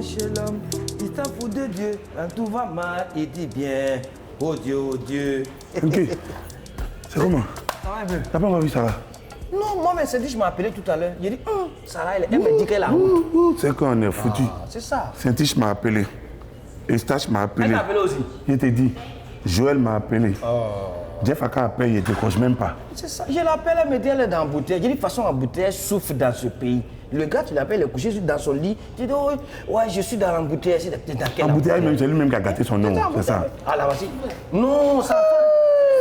chez l'homme. Il s'en fout de Dieu. Quand tout va mal, il dit bien. Oh Dieu, oh Dieu. Ok. C'est comment? Ça va un peu. T'as pas encore vu Sarah? Non, moi, mais c'est dit, je m'ai appelé tout à l'heure. J'ai dit, Sarah, elle me dit qu'elle a honte. C'est qu'on est foutu. Ah, c'est ça. Saint-Tiche m'a appelé. Eustache m'a appelé. Elle t'a appelé aussi. Je t'ai dit. Joël m'a appelé. Jeff Aka appelle, il ne décroche même pas. C'est ça. Je l'appelle, elle me dit, elle est dans l'embouteillage. J'ai dit, de toute façon, l'embouteillage souffre dans ce pays. Le gars, tu l'appelles, il est couché dans son lit. Tu dis, oh, ouais, je suis dans l'embouteillage. C'est dans quel Embouteillage, même, c'est lui-même qui a gâté son nom. C'est ça. Ah, là, voici. Non, ça.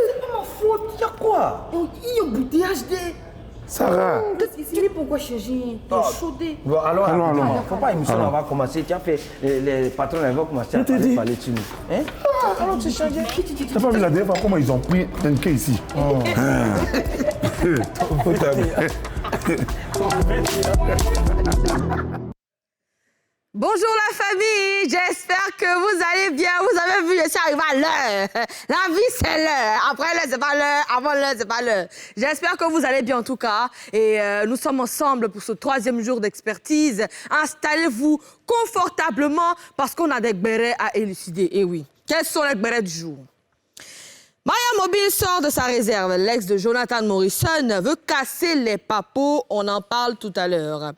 C'est pas ma faute. Il y a quoi? Il y a embouteillage de... Sarah. Il est pourquoi changer? Chaudé. Bon, alors, allons. faut pas émission, on va commencer. Tu as fait, les patrons, ils vont commencer à parler dessus. Hein? Alors, tu changes. T'as pas vu la dernière fois comment ils ont pris un quai ici? Bonjour la famille, j'espère que vous allez bien. Vous avez vu, je suis arrivée à l'heure. La vie, c'est l'heure. Après l'heure, c'est pas l'heure. Avant l'heure, c'est pas l'heure. J'espère que vous allez bien en tout cas. Et nous sommes ensemble pour ce 3e jour d'expertise. Installez-vous confortablement parce qu'on a des bérets à élucider. Et oui, quels sont les bérets du jour? Maria Mobile sort de sa réserve. L'ex de Jonathan Morrison veut casser les papos. On en parle tout à l'heure.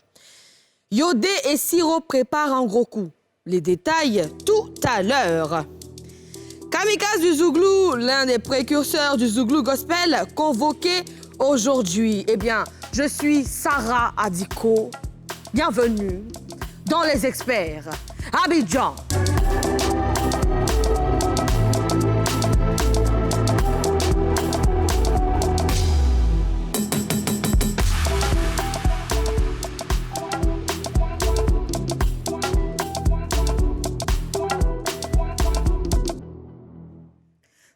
Yodé et Siro préparent un gros coup. Les détails tout à l'heure. Kamikaze du Zouglou, l'un des précurseurs du Zouglou Gospel, convoqué aujourd'hui. Eh bien, je suis Sarah Adiko. Bienvenue dans Les Experts. Abidjan.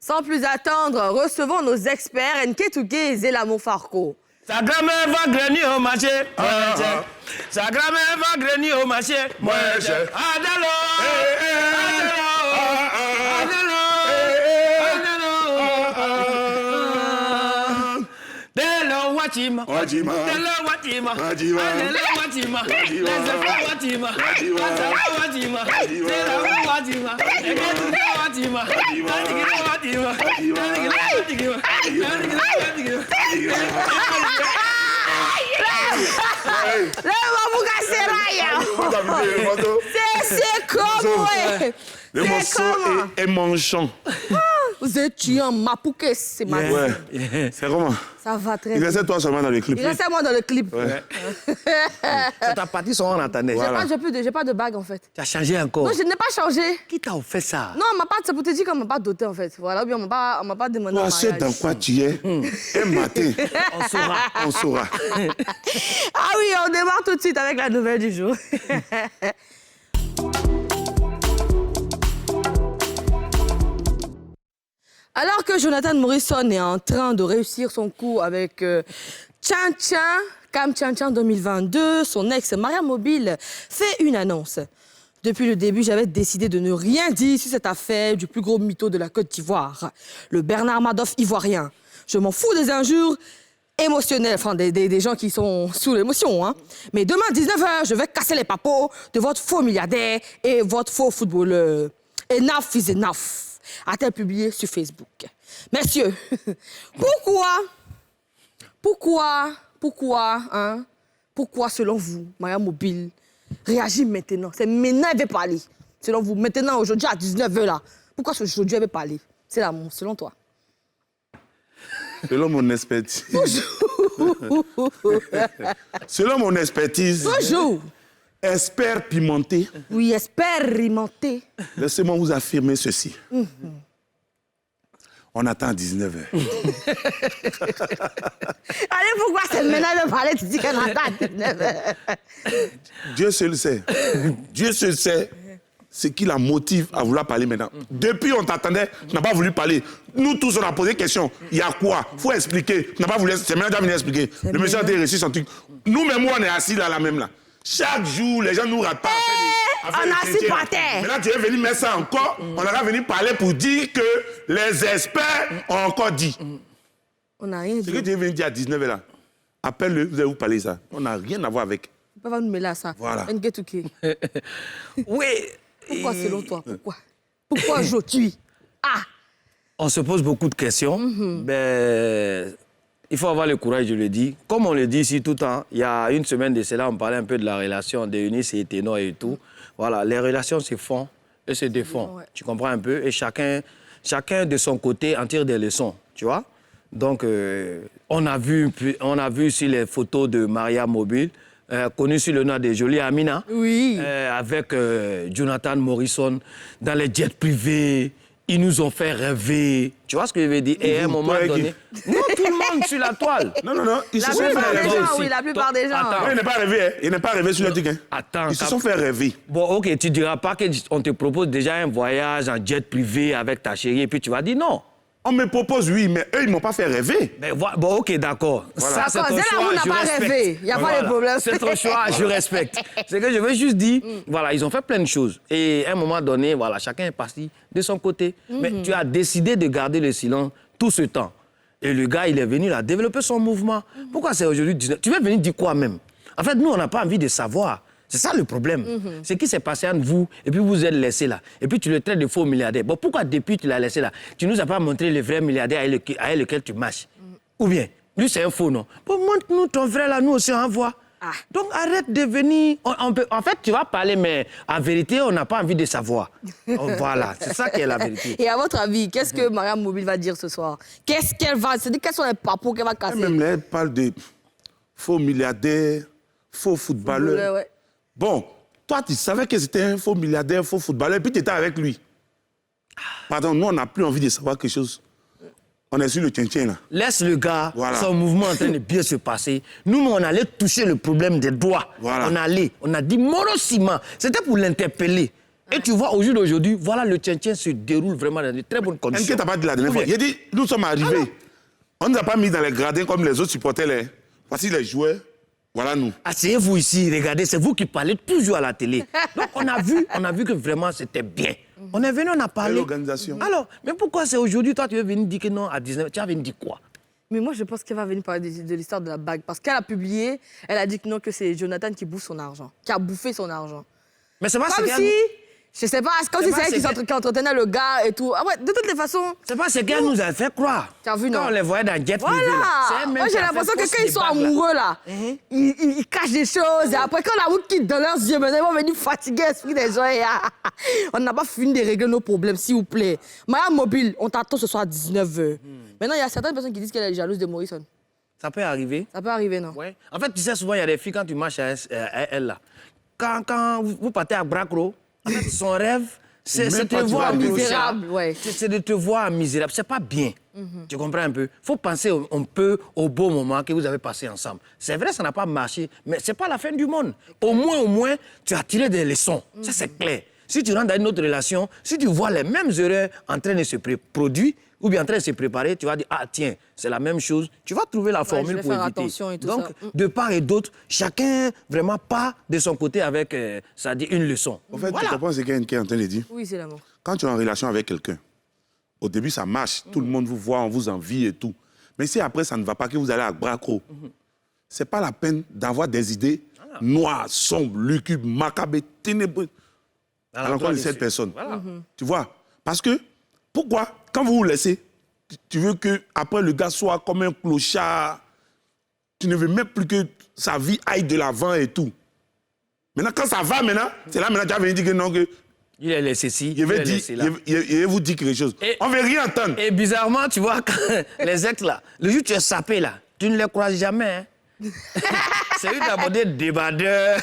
Sans plus attendre, recevons nos experts Nketouke et Zélamo Farko. Sa grand-mère va gagner au marché. Sa grand-mère va gagner au marché. Moi, je. Adalo! Watima, Watima, Watima, Watima, Watima, Watima, C'est comment? Le morceau est manchant. Vous étiez un mapouke, c'est ma Ouais, c'est comment? Ça va très Il bien. restait toi seulement dans le clip. Il restait moi dans le clip. Ouais. C'est ta partie, on entendait. Voilà. J'ai pas de bague en fait. Tu as changé encore. Non, je n'ai pas changé. Qui t'a offert ça? Non, on m'a pas, c'est pour te dire qu'on m'a pas doté en fait. Voilà, ou bien on m'a pas demandé Toi, un sais mariage. dans quoi tu es. Un matin, On saura. on saura. Ah oui, on démarre tout de suite avec la nouvelle du jour. Alors que Jonathan Morrison est en train de réussir son coup avec Chan Chan, Cam Chan Chan 2022, son ex Maria Mobile fait une annonce. Depuis le début, j'avais décidé de ne rien dire sur cette affaire du plus gros mytho de la Côte d'Ivoire, le Bernard Madoff ivoirien. Je m'en fous des injures émotionnelles, enfin des gens qui sont sous l'émotion. Hein. Mais demain, 19h, je vais casser les papos de votre faux milliardaire et votre faux footballeur. Enough is enough. A-t-elle publié sur Facebook. Messieurs, pourquoi, selon vous, Maria Mobile réagit maintenant? C'est maintenant qu'elle veut parler. Selon vous, maintenant, aujourd'hui, à 19h, là, pourquoi aujourd'hui, elle veut parler? C'est l'amour, selon toi. Selon mon expertise. Selon mon expertise. Bonjour. Expert pimenté. Oui, expérimenté. Laissez-moi vous affirmer ceci. On attend à 19h. Allez, pourquoi c'est maintenant de parler? Tu dis qu'on attend à 19h. Dieu seul sait. Dieu seul sait ce qui la motive à vouloir parler maintenant. Depuis, on t'attendait, tu n'as pas voulu parler. Nous tous, on a posé question. Il y a quoi? Il faut expliquer. Tu n'as pas voulu. C'est maintenant que tu as expliquer. Le monsieur a réussi son truc. Nous-mêmes, on est assis là, même là. Chaque jour, les gens nous ratent pas. On a assis par terre. Maintenant, tu es venu mettre ça encore. On aura venu parler pour dire que les experts ont encore dit. On n'a rien dit. Ce que tu es venu dire à 19h là, appelle-le, vous allez vous parler ça. On n'a rien à voir avec. Pas nous mêler à ça. Voilà. Oui. Pourquoi selon toi? Pourquoi aujourd'hui? On se pose beaucoup de questions. Ben, il faut avoir le courage de le dire. Comme on le dit ici tout le temps, il y a une semaine de cela, on parlait un peu de la relation de Eunice et Ténor et tout. Voilà, les relations se font et se défont. Ouais. Tu comprends un peu? Et chacun de son côté en tire des leçons, tu vois? Donc, on a vu sur les photos de Maria Mobile, connue sous le nom de Jolie Amina, Oui. avec Jonathan Morrison, dans les jets privés. Ils nous ont fait rêver. Tu vois ce que je veux dire? Et à un moment donné... Non, tout le monde sur la toile. Non, ils La se sont fait plupart des rêver. gens, oui, la plupart des gens. Attends. Il n'est pas rêvé, hein. Il n'est pas rêvé sur le truc, hein. Attends. Ils se sont fait rêver. Bon, OK, tu diras pas qu'on te propose déjà un voyage en jet privé avec ta chérie et puis tu vas dire non. On me propose, oui, mais eux, ils ne m'ont pas fait rêver. Mais bon, OK, d'accord. Voilà. Ça, c'est D'accord, ton Zéla, choix, on n'a je pas respecte. rêvé. Il n'y a pas de problème. C'est ton choix, je respecte. C'est que je veux juste dire, voilà, ils ont fait plein de choses. Et à un moment donné, voilà, chacun est parti de son côté. Mais tu as décidé de garder le silence tout ce temps. Et le gars, il est venu là, développer son mouvement. Pourquoi c'est aujourd'hui 19? Tu veux venir dire quoi même? En fait, nous, on n'a pas envie de savoir. C'est ça le problème. Ce qui s'est passé entre vous, et puis vous êtes laissé là. Et puis tu le traites de faux milliardaire. Bon, pourquoi depuis tu l'as laissé là, tu nous as pas montré le vrai milliardaire avec lequel tu marches? Ou bien, lui c'est un faux, non? Bon, montre-nous ton vrai là, nous aussi on voit. Donc arrête de venir. En fait, tu vas parler, mais en vérité, on n'a pas envie de savoir. Voilà, c'est ça qui est la vérité. Et à votre avis, qu'est-ce que Maria Mobile va dire ce soir? Qu'est-ce qu'elle va... C'est-à-dire, quels sont les papous qu'elle va casser? Même là, elle parle de faux milliardaires, faux footballeurs. Ouais. Bon, toi, tu savais que c'était un faux milliardaire, faux footballeur, et puis tu étais avec lui. Pardon, nous, on n'a plus envie de savoir quelque chose. On est sur le tien-tien, là. Laisse le gars, Voilà. son mouvement en train de bien se passer. Nous, on allait toucher le problème des doigts. Voilà. On a dit Morosima. C'était pour l'interpeller. Et tu vois, au jour d'aujourd'hui, voilà, le tien-tien se déroule vraiment dans de très bonnes Est-ce conditions. que tu n'as pas dit la dernière fois? Il a dit, nous sommes arrivés. On ne nous a pas mis dans les gradins comme les autres supporters. Là. Voici les joueurs. Voilà nous. Asseyez-vous ici, regardez, c'est vous qui parlez toujours à la télé. Donc on a vu que vraiment c'était bien. On est venu, on a parlé. l'organisation. Alors, mais pourquoi c'est aujourd'hui, toi tu veux venir dire que non à 19, tu vas venir dire quoi? Mais moi, je pense qu'elle va venir parler de l'histoire de la bague. Parce qu'elle a publié, elle a dit que non, que c'est Jonathan qui bouffe son argent, qui a bouffé son argent. Mais c'est pas Comme ce si, je sais pas, c'est comme C'est si pas c'est elle ce qui entretenait le gars et tout. Ah ouais, de toutes les façons, C'est pas ce qu'elle nous a fait croire. Tu as vu, non? Quand on les voyait dans Jet Privé, là, c'est voilà. elle-même Moi, qui j'ai a l'impression fait que poster quand ils des sont bagues, là. amoureux, là, ils cachent des choses. Et après, quand la route quitte dans leurs yeux, maintenant, ils vont venir fatiguer l'esprit des gens. Et, on n'a pas fini de régler nos problèmes, s'il vous plaît. Maya Mobile, on t'attend ce soir à 19h. Maintenant, il y a certaines personnes qui disent qu'elle est jalouse de Morrison. Ça peut arriver. Ça peut arriver, non? Ouais. En fait, tu sais, souvent, il y a des filles, quand tu marches à elle, là, quand vous partez à Bracro, en fait, son rêve, c'est Même de te pas tu voir vas misérable. misérable, ouais. C'est de te voir misérable. C'est pas bien. Tu comprends un peu? Il faut penser un peu au beau moment que vous avez passé ensemble. C'est vrai, ça n'a pas marché, mais c'est pas la fin du monde. Au moins, tu as tiré des leçons. Ça, c'est clair. Si tu rentres dans une autre relation, si tu vois les mêmes erreurs en train de se produire, ou bien en train de se préparer, tu vas dire, ah tiens, c'est la même chose. Tu vas trouver la formule je vais pour faire éviter. attention et tout Donc, ça. de part et d'autre, chacun vraiment part de son côté avec, ça dit, une leçon. En fait, Voilà. tu comprends ce qu'elle est en train de dire? Oui, c'est l'amour. Quand tu es en relation avec quelqu'un, au début, ça marche. Tout le monde vous voit, on vous envie et tout. Mais si après, ça ne va pas, que vous allez à Bracro, c'est pas la peine d'avoir des idées noires, sombres, lucubres, macabres, ténébreuses à l'encontre de cette personne. Voilà. Tu vois? Parce que, pourquoi? Quand vous vous laissez, tu veux qu'après le gars soit comme un clochard. Tu ne veux même plus que sa vie aille de l'avant et tout. Maintenant, quand ça va, c'est là, tu vas venir dire que non, que Il est laissé ci, je il vais, est laissé là. je vais vous dire quelque chose. Et- On ne veut rien entendre. Et bizarrement, tu vois, quand les ex là, le jour où tu es sapé là, tu ne les croises jamais. Hein. C'est lui d'abonder débardeur,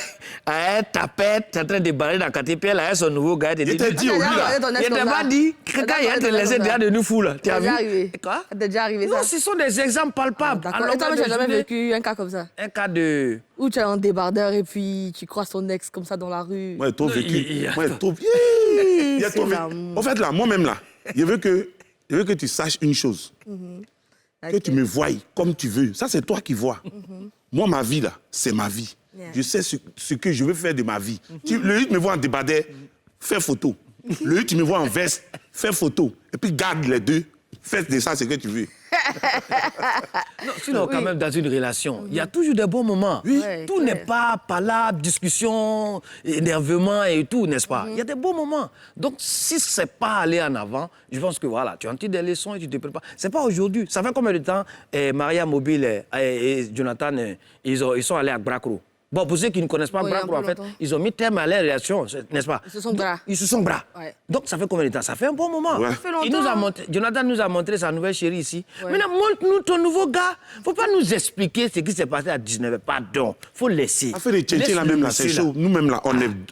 un tapette, en train de débarrer dans le quartier, puis elle a son nouveau gars. Il t'a dit au lui là. Il t'a pas dit, quand il a te laissé derrière de nous fous là. Tu as C'est déjà vu? arrivé. Quoi? Ça t'est déjà arrivé, Non, ça? ce sont des exemples palpables. D'accord. À Et toi, longueur tu n'as de jamais journée. vécu un cas comme ça? Un cas de... Où tu es en débardeur et puis tu croises ton ex comme ça dans la rue. Moi, j'ai trop Non, vécu. il- Moi, j'ai trop... Il a C'est trop vécu. l'amour. En fait, là, moi-même, là, je veux que tu saches une chose. Que tu me voies comme tu veux. Ça, c'est toi qui vois. Moi, ma vie, là, c'est ma vie. Yeah. Je sais ce que je veux faire de ma vie. Le lieu, tu me vois en débardeur, fais photo. Le lieu, tu me vois en veste, fais photo. Et puis, garde les deux. Fais de ça ce que tu veux. Non, sinon, quand même, dans une relation, il y a toujours des bons moments. Oui. Tout n'est pas palabre, discussion, énervement et tout, n'est-ce pas? Il y a des bons moments. Donc, si ce n'est pas aller en avant, je pense que voilà, tu en tires des leçons et tu te prépares. Ce n'est pas aujourd'hui. Ça fait combien de temps Maria Mobile et Jonathan, ils sont allés à Bracro? Bon, pour ceux qui ne connaissent pas Bracro, en fait, ils ont mis terme à leur relation, n'est-ce pas? Ils se sont bras. Ils se sont bras. Ouais. Donc, ça fait combien de temps? Ça fait un bon moment. Ouais. Ça fait longtemps. Jonathan nous a montré sa nouvelle chérie ici. Ouais. Maintenant, montre-nous ton nouveau gars. Il ne faut pas nous expliquer ce qui s'est passé à 19h. Pardon. Il faut laisser. Affaire de tchétché là même là, c'est chaud. Nous-mêmes là,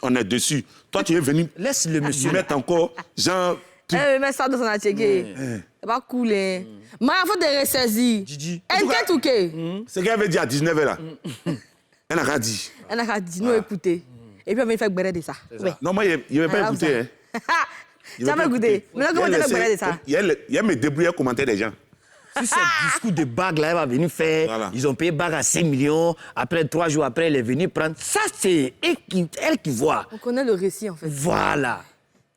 on est dessus. Toi, tu es venu Laisse le monsieur. mettre encore, genre... Mais ça dans son atelier. C'est pas cool, hein. Mais il faut te ressaisir. Gigi. Enquête ou qué? Ce qu'elle avait dit à 19h là, elle a rien dit. Elle a dit, nous écouter. Et puis on va faire béret de ça. Ouais. Non, moi, il ne veut pas Alors, écouter. ça. Tu vas pas écouter. Maintenant, comment tu vas béret de ça? Il me débrouille à commenter des gens. Si ce discours de bague là, elle va venir faire, Voilà. ils ont payé bague à 5 millions, après 3 jours après, elle est venue prendre. Ça, c'est elle qui voit. On connaît le récit, en fait. Voilà.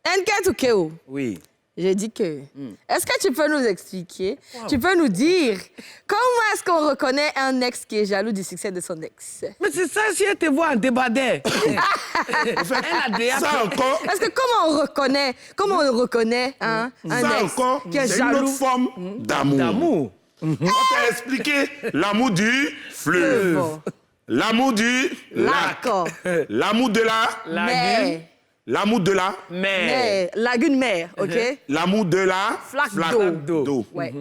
Enquête ou qué? Oui. J'ai dit que... Est-ce que tu peux nous expliquer, tu peux nous dire comment est-ce qu'on reconnaît un ex qui est jaloux du succès de son ex? Mais c'est ça, si elle te voit en débardeur. Elle a déjà Ça encore, Parce que comment on reconnaît un ça ex encore, qui est c'est une jaloux? autre forme d'amour. d'amour. On t'a expliqué l'amour du fleuve, l'amour du lac, D'accord. l'amour de la Mais, l'amour de la lagune mère, ok? l'amour de la Flaque d'eau Ouais.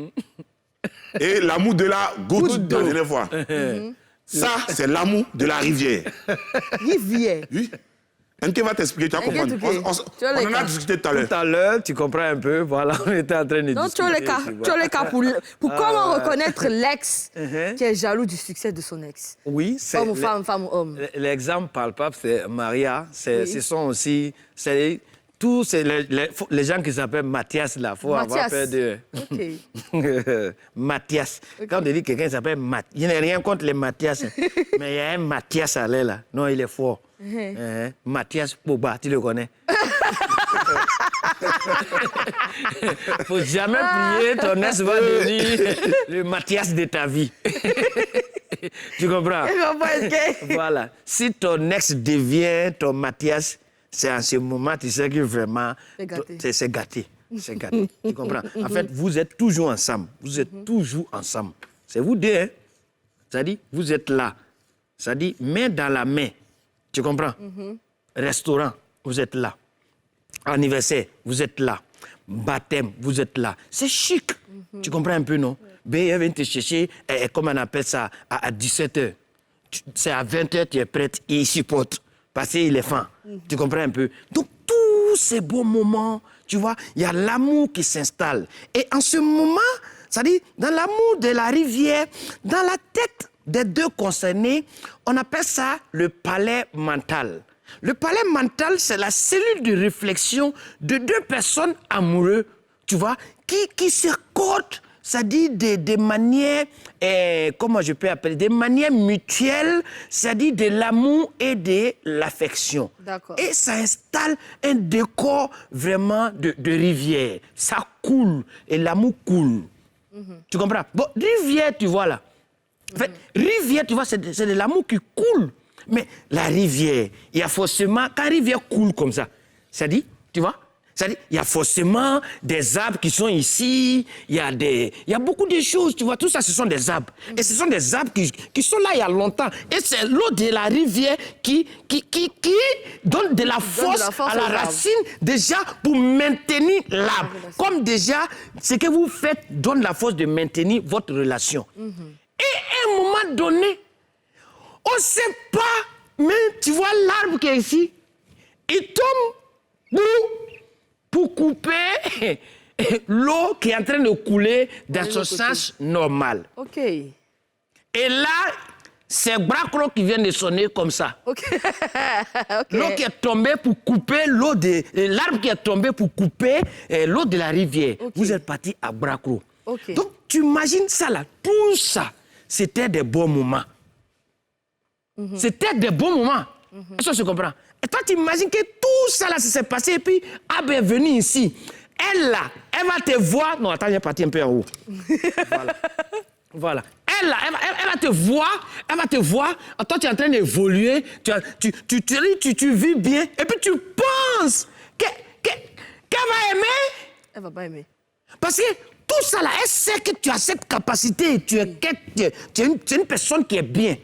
et l'amour de la goutte la dernière fois. Ça, c'est l'amour de la rivière. Rivière. Oui. Enke va t'expliquer, tu vas comprendre. T'inquiète, ok. Tu as On les en a cas. discuté tout à l'heure. Tout à l'heure, tu comprends un peu, voilà, on était en train de Non, tu discuter. as les cas. Tu as les cas pour comment reconnaître l'ex qui est jaloux du succès de son ex. Oui, c'est... Homme ou femme, femme ou homme. L'exemple palpable, c'est Maria. Oui. Ce sont aussi... Tous les gens qui s'appellent Mathias, là, il faut avoir Mathias. peur de... Ok. Mathias. Quand on dit quelqu'un s'appelle Mathias, il n'y a rien contre les Mathias, hein. Mais il y a un Mathias à l'air, là. Non, il est fort. Mathias Poba, tu le connais. Faut jamais prier, ton ex va devenir le Mathias de ta vie. Tu comprends? Voilà. Si ton ex devient ton Mathias, c'est en ce moment, tu sais que vraiment, C'est gâté. c'est gâté. C'est gâté. Tu comprends? En fait, vous êtes toujours ensemble. Vous êtes toujours ensemble. C'est vous deux, hein? C'est-à-dire, vous êtes là. C'est-à-dire, main dans la main. Tu comprends? Restaurant, vous êtes là. Anniversaire, vous êtes là. Baptême, vous êtes là. C'est chic. Tu comprends un peu, non? Elle vient te chercher, comment on appelle ça, à 17h. C'est à 20h, tu es prête, il supporte. Parce qu'il est fan. Tu comprends un peu? Donc, tous ces beaux moments, tu vois, il y a l'amour qui s'installe. Et en ce moment, c'est-à-dire, dans l'amour de la rivière, dans la tête des deux concernés, on appelle ça le palais mental. Le palais mental, c'est la cellule de réflexion de deux personnes amoureuses, tu vois, qui se codent, c'est-à-dire des manières, comment je peux appeler, des manières mutuelles, c'est-à-dire de l'amour et de l'affection. D'accord. Et ça installe un décor vraiment de rivière. Ça coule et l'amour coule. Tu comprends? Bon, rivière, tu vois là. En fait, rivière, tu vois, c'est de l'amour qui coule. Mais la rivière, il y a forcément, quand la rivière coule comme ça, c'est-à-dire, tu vois, c'est-à-dire, il y a forcément des arbres qui sont ici, il y a beaucoup de choses, tu vois, tout ça, ce sont des arbres. Et ce sont des arbres qui sont là il y a longtemps. Et c'est l'eau de la rivière qui donne de la force à la aux arbres. racine, déjà, pour maintenir l'arbre. Comme déjà, ce que vous faites donne la force de maintenir votre relation. Et à un moment donné, on ne sait pas, mais tu vois l'arbre qui est ici, il tombe pour couper l'eau qui est en train de couler dans son sens normal. Ok. Et là, c'est Bracro qui vient de sonner comme ça. Ok. L'eau qui est tombée pour couper l'arbre qui est tombé pour couper l'eau de la rivière. Ok. Vous êtes parti à Bracro. Ok. Donc, tu imagines ça là, tout ça, c'était des bons moments. C'était des bons moments. Est-ce que tu comprends? Et toi, tu imagines que tout ça là, s'est passé et puis Abba est venu ici. Elle, là, elle va te voir. Non, attends, elle est partie un peu en haut. Voilà. Elle, là, elle va te voir. Toi, tu es en train d'évoluer. Tu vis bien. Et puis, tu penses qu'elle va aimer. Elle va pas aimer. Parce que tout ça, là, elle sait que tu as cette capacité. Tu es une personne qui est bien.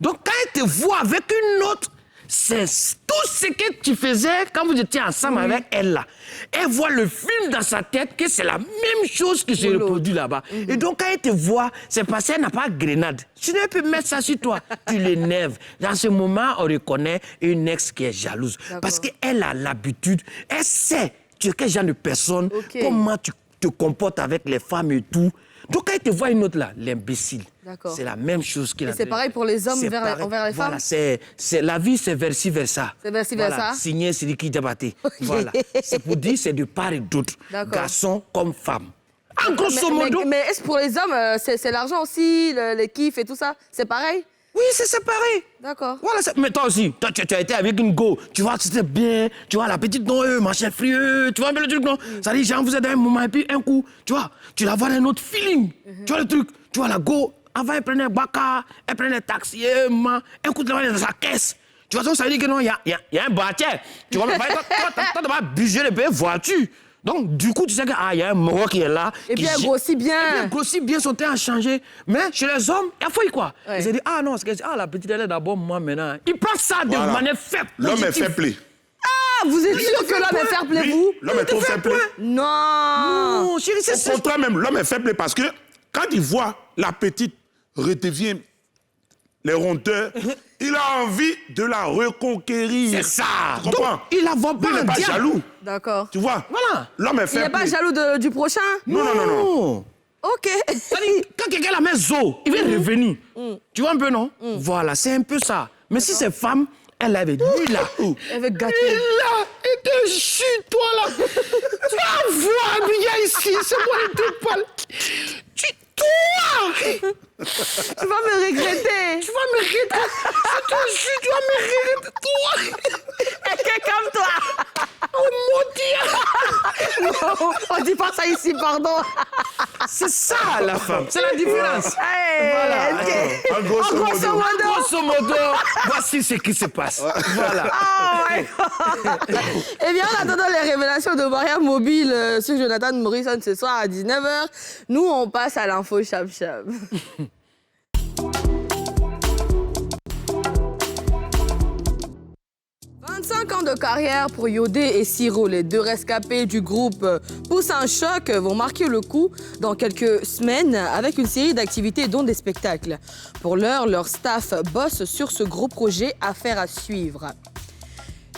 Donc, quand elle te voit avec une autre, c'est tout ce que tu faisais quand vous étiez ensemble avec elle, là. Elle voit le film dans sa tête que c'est la même chose qui se reproduit là-bas. Et donc, quand elle te voit, c'est parce qu'elle n'a pas de grenade. Tu ne peux mettre ça sur toi. Tu l'énerves. Dans ce moment, on reconnaît une ex qui est jalouse. Parce qu'elle a l'habitude, elle sait tu es quel genre de personne, comment tu te comportes avec les femmes et tout. Donc, quand elle te voit une autre là, l'imbécile, c'est la même chose qu'il a. Et c'est pareil pour les hommes envers les femmes? Voilà, la vie, c'est versi-versa. C'est versi-versa? Voilà, signé Sidiki Diabaté. Voilà. C'est pour dire, c'est de part et d'autre. Garçon comme femme. En grosso modo. Mais est-ce pour les hommes, c'est l'argent aussi, les kiffs et tout ça? C'est pareil? Oui, c'est séparé. D'accord. Voilà, mais toi aussi, tu as été avec une go, tu vois, c'était bien, tu vois, la petite non, machin frieux, tu vois un peu le truc, non? Ça dit, genre, vous êtes dans un moment, et puis un coup, tu vois, tu la vois dans un autre feeling. Tu vois le truc, tu vois la go, avant, elle prenait un baka, elle prenait un taxi, un coup, tu la vois dans sa caisse. Tu vois, donc ça veut dire que non, il y a un bâtiment. Tu vois, mais toi, tu vas budget le payer voiture. Donc, du coup, tu sais qu'il y a un moro qui est là. Et puis, elle grossit bien. Et puis, elle grossit bien, son teint a changé. Mais chez les hommes, il faut quoi? Ils se disent, ah non, la petite, elle est d'abord moi maintenant. Ils prennent ça de manière faible. L'homme est fair play. Ah, vous êtes sûr que l'homme est fair play, vous? L'homme est trop fair play. Non, chérie, c'est ça. Au contraire même, l'homme est fair play parce que quand il voit la petite redevient les rondeurs, il a envie de la reconquérir. C'est ça. Tu comprends? Donc, il la voit pas. Il n'est pas jaloux. D'accord. Tu vois? Voilà. L'homme est Il fair n'est pas play. jaloux du prochain? Non. Ok. C'est-à-dire, quand quelqu'un la met zo, il va revenir. Tu vois un peu, non? Voilà, c'est un peu ça. Mais si c'est femme, elle avait dit là. Elle veut gâter. Et là, et te chute, toi là. Tu vas voir, viens ici, c'est moi qui te parle. Toi! Tu vas me regretter. Tu vas me regretter. Je te jure, tu vas me regretter. Toi! Quelqu'un comme toi. Oh mon Dieu! Non, on dit pas ça ici, pardon. C'est ça la femme, c'est la différence. Hey, Voilà. ok. En grosso modo. Grosso modo, voici ce qui se passe. Voilà. Oh my God. Eh bien, en attendant les révélations de Maria Mobile sur Jonathan Morrison ce soir à 19h, nous, on passe à l'info chap-chap. 25 ans de carrière pour Yodé et Siro, les deux rescapés du groupe Pousse un choc, vont marquer le coup dans quelques semaines avec une série d'activités dont des spectacles. Pour l'heure, leur staff bosse sur ce gros projet, affaire à suivre.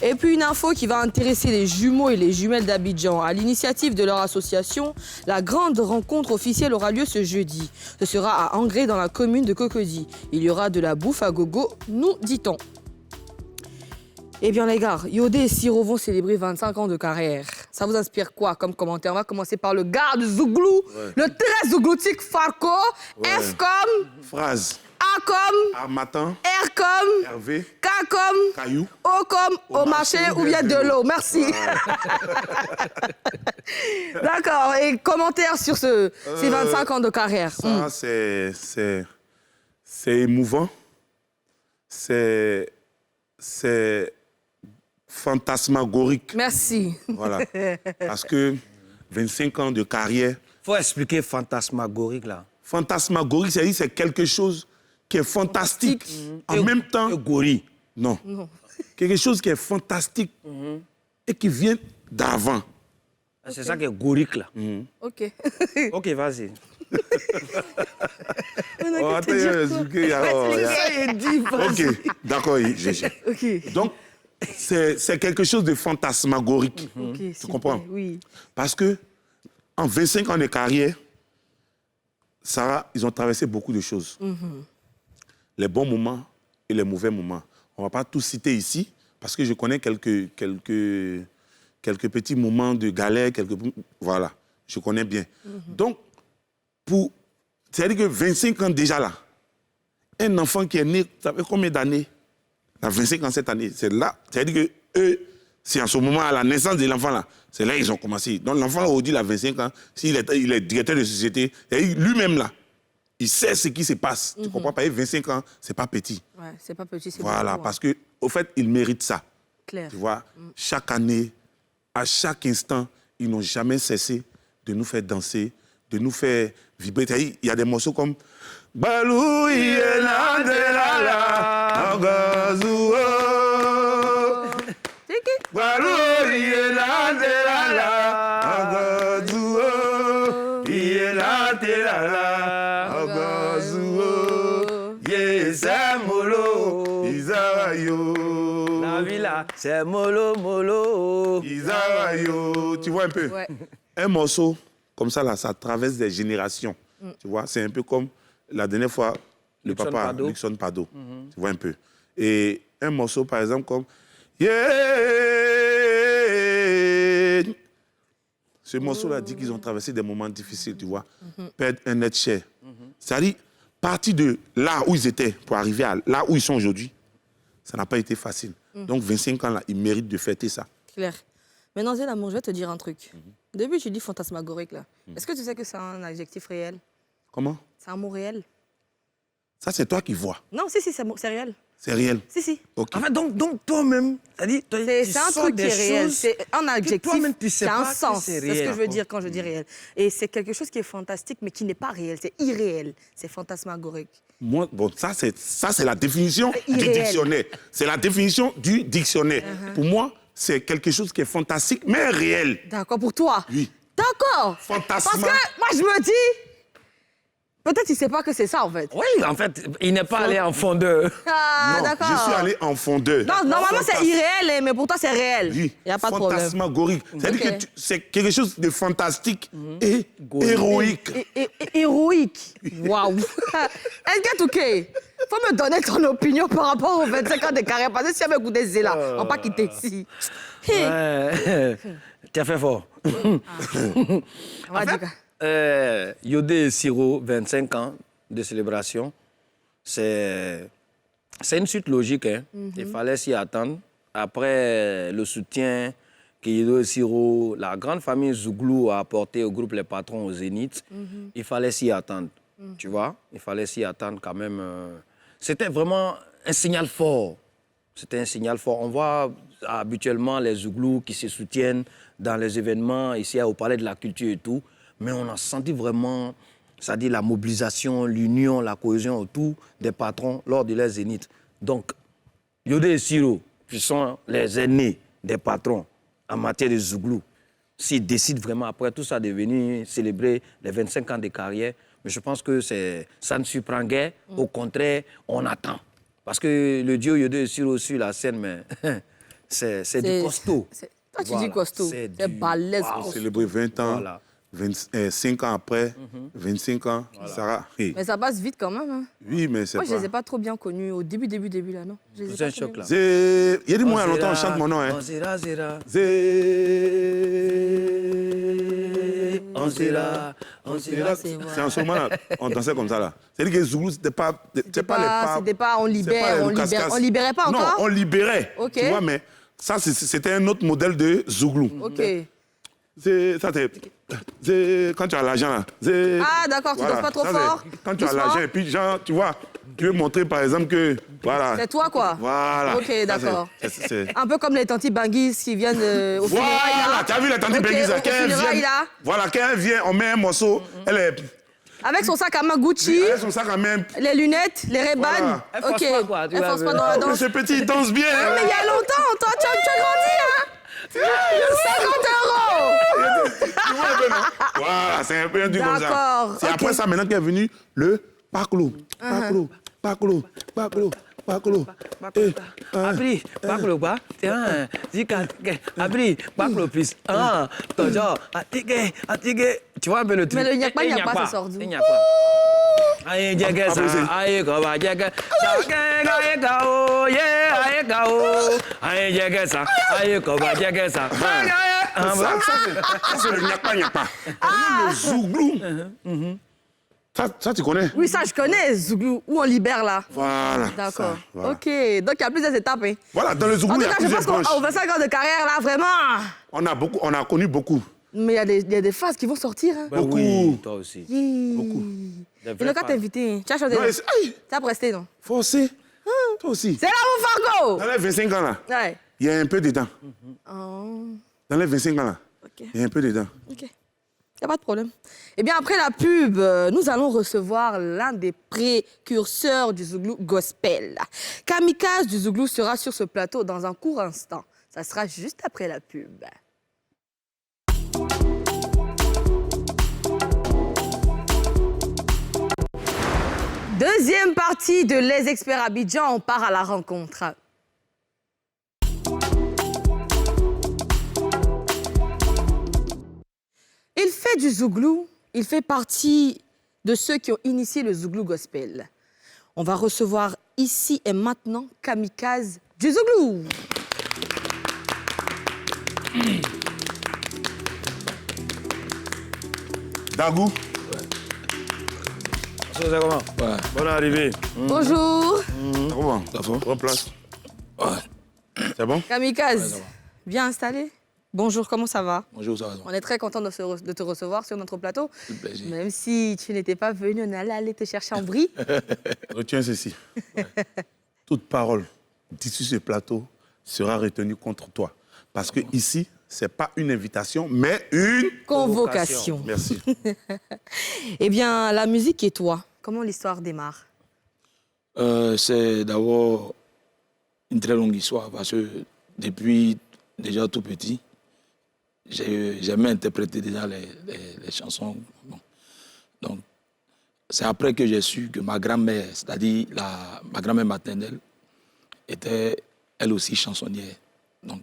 Et puis une info qui va intéresser les jumeaux et les jumelles d'Abidjan. À l'initiative de leur association, la grande rencontre officielle aura lieu ce jeudi. Ce sera à Angré dans la commune de Cocody. Il y aura de la bouffe à gogo, nous dit-on. Eh bien les gars, Yodé et Siro vont célébrer 25 ans de carrière. Ça vous inspire quoi comme commentaire? On va commencer par le gars de Zouglou, le très zougloutique Farco. F comme... Phrase. A comme... Armatan. R comme... Hervé. K comme... Caillou. O comme... Au marché ou bien de l'eau. Merci. D'accord. Et commentaire sur ces 25 ans de carrière? Ça, c'est émouvant. C'est fantasmagorique. Merci. Voilà. Parce que 25 ans de carrière. Faut expliquer fantasmagorique là. Fantasmagorique, c'est-à-dire c'est quelque chose qui est fantastique. En même temps. Gorille. Non. Quelque chose qui est fantastique et qui vient d'avant. C'est ça qui est gorique là. Ok. Ok, vas-y. Oh, attends, ok, d'accord, GG. Ok. Donc, c'est quelque chose de fantasmagorique. Ok, Tu super, comprends? Oui. Parce que en 25 ans de carrière, Sarah, ils ont traversé beaucoup de choses. Les bons moments et les mauvais moments. On ne va pas tous citer ici, parce que je connais quelques petits moments de galère, voilà, je connais bien. Donc, c'est-à-dire que 25 ans déjà là, un enfant qui est né, ça fait combien d'années? À 25 ans cette année, c'est là. C'est-à-dire que eux, c'est en ce moment, à la naissance de l'enfant là, C'est là qu'ils ont commencé. Donc l'enfant aujourd'hui, il a 25 ans, s'il est, il est directeur de société, et lui-même là, il sait ce qui se passe. Tu comprends pas? 25 ans, c'est pas petit. Ouais, c'est pas petit, c'est Voilà, beaucoup, parce que au fait, il mérite ça. Clair. Tu vois, chaque année, à chaque instant, ils n'ont jamais cessé de nous faire danser, de nous faire vibrer. Il y a des morceaux comme Balou Yena de la la Angazouo. Balou Yena de la la Angazouo. Yena de la la Angazouo. Yesamolo Isawayo. La villa, c'est mollo, mollo. Isawayo. Tu vois un peu? Ouais. Un morceau comme ça, là, ça traverse des générations. Tu vois, c'est un peu comme la dernière fois, le Luxon papa, Pado. Luxon Pado. Tu vois un peu. Et un morceau, par exemple, comme Yeah. Ce morceau-là dit qu'ils ont traversé des moments difficiles, tu vois. Perdre un être cher. C'est-à-dire, partir de là où ils étaient pour arriver à là où ils sont aujourd'hui, ça n'a pas été facile. Donc, 25 ans, là, ils méritent de fêter ça. Claire. Maintenant, Zélamour, je vais te dire un truc. Au début, tu dis fantasmagorique, là. Est-ce que tu sais que c'est un adjectif réel? Comment? C'est un mot réel? Ça, c'est toi qui vois. Non, si, c'est réel. C'est réel. Si. OK. En fait, donc toi-même, c'est-à-dire, C'est un truc qui est réel. C'est un adjectif toi-même, tu sais qui a un pas que sens. c'est C'est ce que réel. je veux dire quand je dis réel. Et c'est quelque chose qui est fantastique, mais qui n'est pas réel. C'est irréel. C'est fantasmagorique. Moi, bon, ça, c'est la définition du irréel. dictionnaire. C'est la définition du dictionnaire. Pour moi, c'est quelque chose qui est fantastique, mais réel. D'accord, pour toi? Oui. D'accord. Fantasma. Parce que moi, je me dis, peut-être il ne sait pas que c'est ça, en fait. Oui, en fait, il n'est pas allé en fondeur. Ah, Non, d'accord. je suis allé en fondeur. Non, normalement, c'est Fantas- irréel, mais pour toi, c'est réel. Il Oui, n'y a pas de problème. fantasmagorique. C'est-à-dire Ok. que c'est quelque chose de fantastique et héroïque. Et héroïque. Waouh. Est-ce que OK? Faut me donner ton opinion par rapport aux 25 ans de carrière. Parce que si j'avais écouté Zéla, on va pas quitter ici. Ouais. Tu as fait fort. On va dire que- Yodé et Siro, 25 ans de célébration, c'est une suite logique. Hein. Il fallait s'y attendre. Après le soutien que Yodé et Siro, la grande famille Zouglou a apporté au groupe Les Patrons au Zénith, il fallait s'y attendre. Tu vois? Il fallait s'y attendre quand même. C'était vraiment un signal fort. C'était un signal fort. On voit habituellement les Zouglous qui se soutiennent dans les événements ici au Palais de la Culture et tout. Mais on a senti vraiment, c'est-à-dire la mobilisation, l'union, la cohésion autour des patrons lors de leur zénith. Donc, Yodé et Siro, qui sont les aînés des patrons en matière de Zouglou, s'ils décident vraiment après tout ça de venir célébrer les 25 ans de carrière, mais je pense que ça ne surprend guère. Au contraire, on attend. Parce que le dieu Yodé et Siro sur la scène, mais c'est du costaud. Toi, tu Voilà, dis costaud. c'est C'est du- balèze. Wow. costaud. Célébrer 20 ans, Voilà. 5 ans après, 25 ans, Sarah. Hey. Mais ça passe vite quand même. Hein. Oui, mais c'est Moi, je ne les ai pas... pas trop bien connus au début, là, non? Je les ai C'est un pas choc, connus. là. C'est... Il y a des mois, il y a longtemps, on chante mon nom. Hein. On sera, C'est... on sera, on sera. C'est vrai. C'est en ce moment-là, on dansait comme ça, là. C'est-à-dire que Zouglou, c'était pas les C'était pas, on c'est libère, pas on les libère. Lucas-Cas. On libérait pas Non, encore? on libérait. Ok. Tu vois, mais ça, c'était un autre modèle de Zouglou. OK. C'est quand tu as l'argent, là. Ah, d'accord, tu danses pas trop Ça, fort. c'est quand tu as Doucement. l'argent, et puis, genre, tu vois, tu veux montrer, par exemple, que... Voilà. C'est toi, quoi? Voilà. OK, Ça, d'accord. c'est- Un peu comme les tantis Banguis qui viennent au funérailles, Voilà, là. tu as vu la tante Ok, Béguise, au quand elle funérailles, vient... là. Voilà, quand elle vient, on met un morceau, elle est... Avec son sac à main Gucci, Elle a son sac à main. les lunettes, les Ray-Ban. Voilà. Elle force OK. pas, quoi, tu Elle vois, force pas mais- dans la Mais danse. ce petit, il danse bien. Ah, mais il y a longtemps, toi, tu as grandi, hein? 50 €! Tu vois un peu, non? Voilà, c'est un peu un truc comme ça. D'accord, C'est ok. après ça maintenant qu'est venu le Paclo. Paclo. Abri, Paclo, quoi? Tiens, Zika, Abri, Paclo, plus. Ah, toujours, Atige. Tu vois un peu le truc? Mais le Nyakpa, ça sort d'où? Aïe, Djaga, ça, aïe, Koba, Djaga, aïe, Gao, yeah, aïe, Gao, aïe, Djaga, ça, aïe, Koba, Djaga, ça. Ça, c'est le Nyakpa. Le Zouglou, Ça, tu connais? Oui, ça, je connais, Zouglou, où on libère là. Voilà. D'accord. ça, voilà. OK. Donc, il y a plusieurs étapes. Hein. Voilà, dans le En Zouglou, tout il y a cas, je plusieurs pense branches. qu'au 25 ans de carrière, là, vraiment. On a connu beaucoup. Mais il y a des phases qui vont sortir. Hein. Ben Beaucoup. oui, toi aussi. Beaucoup. Des Et vraies le cas t'a phases. invité. Tu as choisi. Non, non? aïe, Tu as presté, non? forcé. Toi aussi. C'est là mon Fargo! Dans les 25 ans, là, Ouais. il y a un peu dedans. Oh, Dans les 25 ans, là, OK. il y a un peu dedans. OK. Il n'y a pas de problème. Eh bien, après la pub, nous allons recevoir l'un des précurseurs du Zouglou gospel. Kamikaze du Zouglou sera sur ce plateau dans un court instant. Ça sera juste après la pub. Deuxième partie de Les Experts Abidjan, on part à la rencontre. Il fait du Zouglou, il fait partie de ceux qui ont initié le Zouglou gospel. On va recevoir ici et maintenant Kamikaze du Zouglou. Dagou, Ça, c'est comment? Ouais. Bonne arrivée. Bonjour, comment? Ça va? Prends place. Ouais. C'est bon? Kamikaze. ça va. Bien installé? Bonjour, comment ça va? Bonjour, ça va. On est très content de te recevoir sur notre plateau. C'est un plaisir. Même si tu n'étais pas venu, on allait aller te chercher en brie. Retiens ceci. Toute parole dite sur ce plateau sera retenue contre toi. Parce que ici, ce n'est pas une invitation, mais une... Convocation. Merci. Eh bien, la musique et toi, comment l'histoire démarre? C'est d'abord une très longue histoire parce que depuis déjà tout petit, j'aimais interpréter déjà les chansons. Bon. Donc, c'est après que j'ai su que ma grand-mère, c'est-à-dire ma grand-mère maternelle, était elle aussi chansonnière. Donc,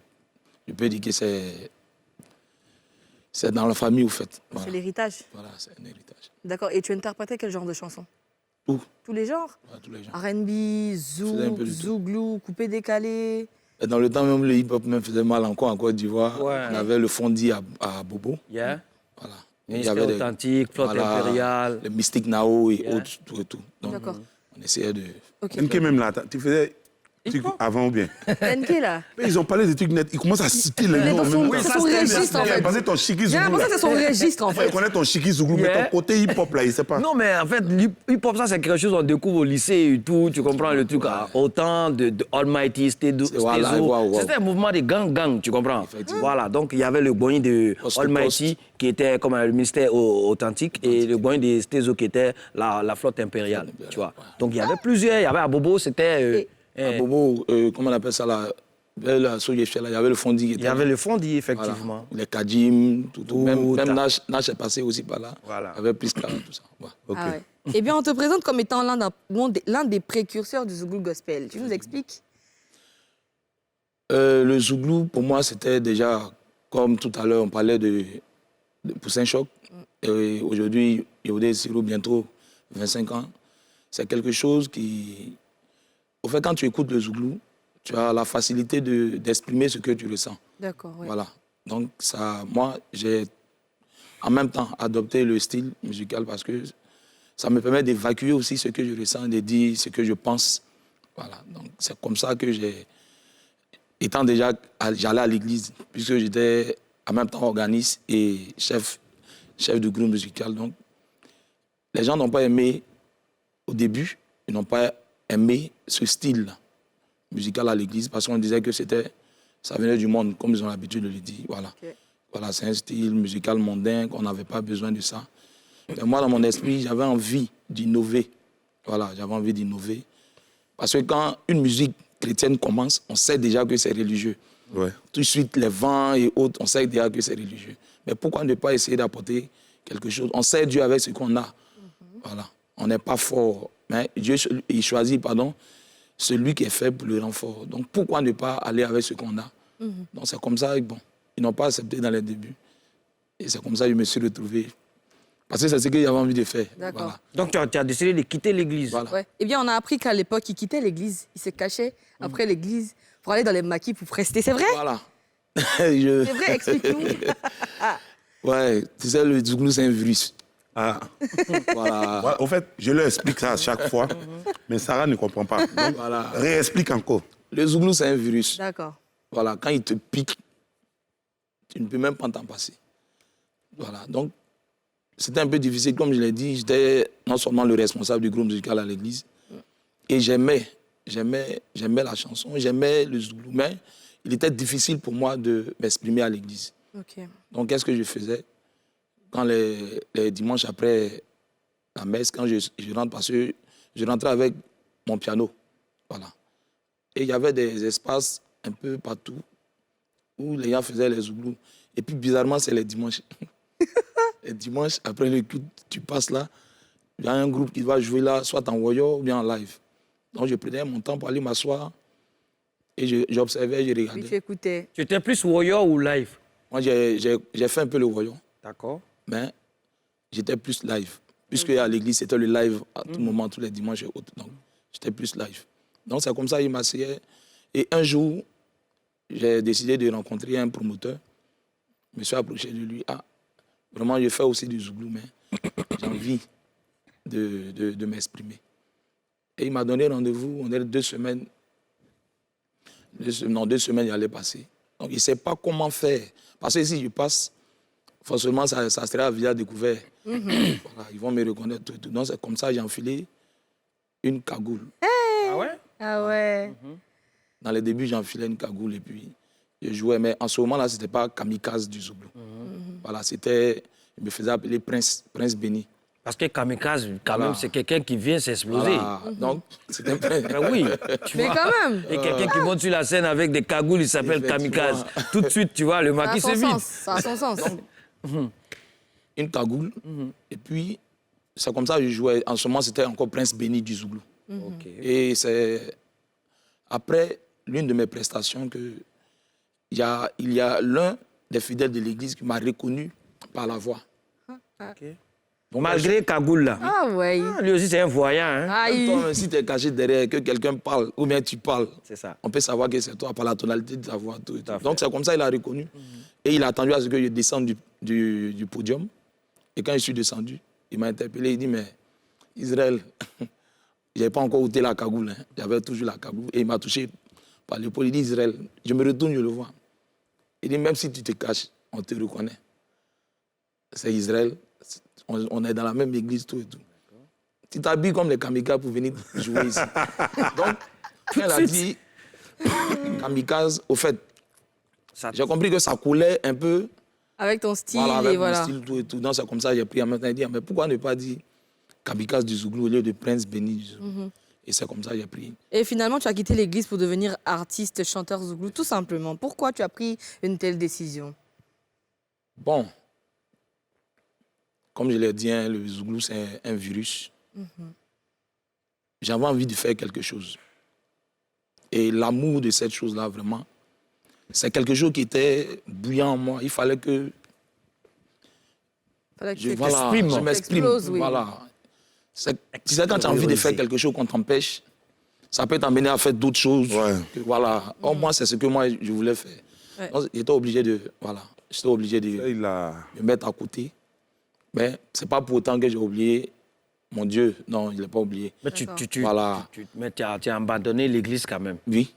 je peux dire que c'est dans la famille, au fait. Voilà. C'est l'héritage. Voilà, c'est un héritage. D'accord. Et tu interprétais quel genre de chanson? Tout, Tous les genres? voilà, tous les gens. R&B, faisais un peu de tout. zouglou, coupé décalé. Et dans le temps même, le hip-hop même faisait mal encore en Côte d'Ivoire. Ouais. On avait le fondi à Bobo. Yeah. Voilà. Ministère authentique, flotte impériale. Le Mystique Nao et Yeah. autres, tout et tout. Donc, D'accord. on essayait de... Ok. NK même là, tu faisais trucs avant ou bien? NK là. Mais ils ont parlé des trucs nets. Ils commencent à citer les Il est noms dans en son, même dans temps. son registre en Il a fait. passé ton chiki J'ai zouglou. l'impression que c'est son registre en Il fait. connaît ton chiki zouglou, mais Yeah. ton côté hip-hop là, il sait pas. Non, mais en fait, hip-hop, ça, c'est quelque chose qu'on découvre au lycée et tout. Tu comprends le truc. Autant de Almighty, Stezo. Voilà, wow. C'était un mouvement de gang, tu comprends? Effectivement. Voilà, donc il y avait le boing de Post to Almighty qui était comme le ministère authentique et le boing de Stezo qui était la flotte impériale, tu vois. Donc il y avait plusieurs. Il y avait Abobo, c'était... À Bobo, comment on appelle ça là? La Soyeche, là, il y avait le fondi qui était il y avait là. le fondi, Voilà. effectivement. Les Kadim, tout. Tout, Même t'as- Nash est passé aussi par là. Voilà. Il y avait Priska, tout ça. Ouais. Ok. Ah ouais. Eh bien, on te présente comme étant l'un des précurseurs du Zouglou gospel. Tu nous expliques? Le Zouglou, pour moi, c'était déjà, comme tout à l'heure, on parlait de Poussin Choc. Et aujourd'hui, Yodé Siro, bientôt 25 ans. C'est quelque chose qui... Au fait, quand tu écoutes le Zouglou, tu as la facilité d'exprimer ce que tu ressens. D'accord, oui. Voilà. Donc, ça, moi, j'ai en même temps adopté le style musical parce que ça me permet d'évacuer aussi ce que je ressens, de dire ce que je pense. Voilà. Donc, c'est comme ça que j'ai... Étant déjà, j'allais à l'église, puisque j'étais en même temps organiste et chef de groupe musical. Donc, les gens n'ont pas aimé au début, ils n'ont pas aimé ce style musical à l'église parce qu'on disait que ça venait du monde, comme ils ont l'habitude de le dire. Voilà. Ok. Voilà, c'est un style musical mondain, qu'on n'avait pas besoin de ça. Mais moi, dans mon esprit, j'avais envie d'innover. Voilà, j'avais envie d'innover. Parce que quand une musique chrétienne commence, on sait déjà que c'est religieux. Ouais. Tout de suite, les vents et autres, on sait déjà que c'est religieux. Mais pourquoi ne pas essayer d'apporter quelque chose? On sait Dieu avec ce qu'on a. Voilà. On n'est pas fort. Mais Dieu, il choisit, celui qui est faible pour le rendre fort. Donc pourquoi ne pas aller avec ce qu'on a? Donc c'est comme ça, bon, ils n'ont pas accepté dans les débuts. Et c'est comme ça que je me suis retrouvé. Parce que c'est ce que j'avais envie de faire. D'accord. Voilà. Donc tu as décidé de quitter l'église. Voilà. Ouais. Eh bien, on a appris qu'à l'époque, il quittait l'église. Il se cachait après l'église pour aller dans les maquis pour prester. C'est vrai? Voilà. C'est vrai, explique-nous. Ouais, tu sais, le Zouglou, c'est un virus. Ah. Voilà. Voilà, au fait, je leur explique ça à chaque fois, mais Sarah ne comprend pas. Donc, Voilà. réexplique encore. Le zouglou, c'est un virus. D'accord. Voilà, quand il te pique, tu ne peux même pas t'en passer. Voilà, donc c'était un peu difficile. Comme je l'ai dit, j'étais non seulement le responsable du groupe musical à l'église, et j'aimais la chanson, j'aimais le zouglou, mais il était difficile pour moi de m'exprimer à l'église. Ok. Donc, qu'est-ce que je faisais? Quand les dimanches après la messe, quand je rentre, parce que je rentrais avec mon piano. Voilà. Et il y avait des espaces un peu partout où les gens faisaient les zouglous. Et puis, bizarrement, c'est les dimanches. Les dimanches, après le culte, tu passes là, il y a un groupe qui va jouer là, soit en voyant ou bien en live. Donc, je prenais mon temps pour aller m'asseoir et j'observais, je regardais. Oui, tu écoutais. Tu étais plus warrior ou live? Moi, j'ai fait un peu le voyant, D'accord. mais j'étais plus live. Puisque à l'église, c'était le live à tout moment, tous les dimanches et autres. Donc, j'étais plus live. Donc, c'est comme ça qu'il m'asseyait. Et un jour, j'ai décidé de rencontrer un promoteur. Je me suis approché de lui. Ah, vraiment, je fais aussi du zouglou, mais j'ai envie de m'exprimer. Et il m'a donné rendez-vous. On est 2 semaines. 2 semaines, il allait passer. Donc, il ne sait pas comment faire. Parce que si je passe, forcément, ça sera via découvert. Voilà, ils vont me reconnaître. Tout. Donc, c'est comme ça que j'ai enfilé une cagoule. Ah ouais? Ah ouais. Dans les débuts, j'ai enfilé une cagoule et puis je jouais. Mais en ce moment-là, ce n'était pas kamikaze du zouglou. Voilà, c'était... Je me faisais appeler Prince Béni. Parce que kamikaze, quand Voilà. même, c'est quelqu'un qui vient s'exploser. Voilà. Donc, c'était... Ben oui, tu Mais vois. quand même. Et quelqu'un qui monte sur la scène avec des cagoules, il s'appelle Effectivement. kamikaze. Tout de suite, tu vois, le Ça a maquis, son c'est vite. sens. Ça a son sens. Une cagoule. Et puis, c'est comme ça que je jouais. En ce moment, c'était encore Prince Béni du zouglou. Ok. Et c'est après l'une de mes prestations que il y a l'un des fidèles de l'église qui m'a reconnu par la voix. Donc, Malgré cagoule, là. Ah ouais. Ah, lui aussi, c'est un voyant. Hein? Aïe. toi, si tu es caché derrière, que quelqu'un parle, ou bien tu parles, C'est ça. on peut savoir que c'est toi par la tonalité de ta voix. Tout, et tout. à fait. Donc c'est comme ça qu'il a reconnu. Et il a attendu à ce que je descende du podium. Et quand je suis descendu, il m'a interpellé, il dit, mais Israël, je n'avais pas encore ôté la cagoule, hein. J'avais toujours la cagoule. Et il m'a touché par l'épaule, il dit, Israël, je me retourne, je le vois. Il dit, même si tu te caches, on te reconnaît. C'est Israël, on est dans la même église, tout et tout. Tu t'habilles comme les kamikazes pour venir jouer ici. Donc, quand elle a dit kamikaze, au fait, Ça- j'ai compris que ça coulait un peu. Avec ton style Voilà, avec et voilà. mon style, tout et tout. Donc, c'est comme ça que j'ai pris en même temps. Il dit, mais pourquoi ne pas dire kamikaze du zouglou au lieu de Prince Béni du zouglou? Et c'est comme ça que j'ai pris. Et finalement, tu as quitté l'église pour devenir artiste, chanteur zouglou, tout simplement. Pourquoi tu as pris une telle décision? Bon, comme je l'ai dit, hein, le zouglou, c'est un virus. J'avais envie de faire quelque chose. Et l'amour de cette chose-là, vraiment, c'est quelque chose qui était bouillant en moi. Il fallait que Fallait que je, tu voilà, t'exprimes. je m'exprime. T'exploses, oui. Voilà. Tu sais, quand tu as envie de faire quelque chose qu'on t'empêche, ça peut t'amener à faire d'autres choses. Ouais. Que, voilà. Or, moi, c'est ce que moi, je voulais faire. Ouais. Donc, j'étais obligé de... Voilà. J'étais obligé de Il a... me mettre à côté. Mais ce n'est pas pour autant que j'ai oublié mon Dieu. Non, je ne l'ai pas oublié. Mais D'accord. Voilà. mais tu as abandonné l'église quand même. Oui.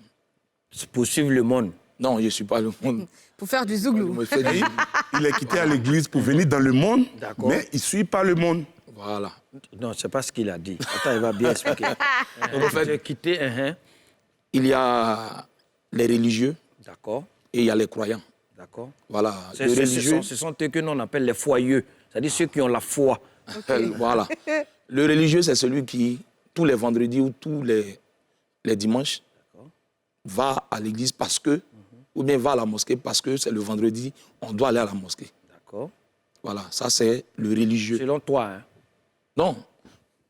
C'est pour suivre le monde. Non, je ne suis pas le monde. Pour faire du Je zouglou. me fais dire. Il est quitté à l'église pour venir dans le monde, D'accord. mais il ne suit pas le monde. Voilà. Non, c'est pas ce qu'il a dit. Attends, il va bien expliquer. Donc, en fait, Tu as quitté, il y a les religieux D'accord, et il y a les croyants. d'accord. Voilà. C'est- Les ce religieux, ce sont eux que nous on appelle les foyeux. C'est-à-dire ceux qui ont la foi. voilà. Le religieux, c'est celui qui, tous les vendredis ou tous les dimanches, va à l'église parce que, ou bien va à la mosquée parce que c'est le vendredi, on doit aller à la mosquée. D'accord. Voilà, ça c'est le religieux. Selon toi, hein. Non,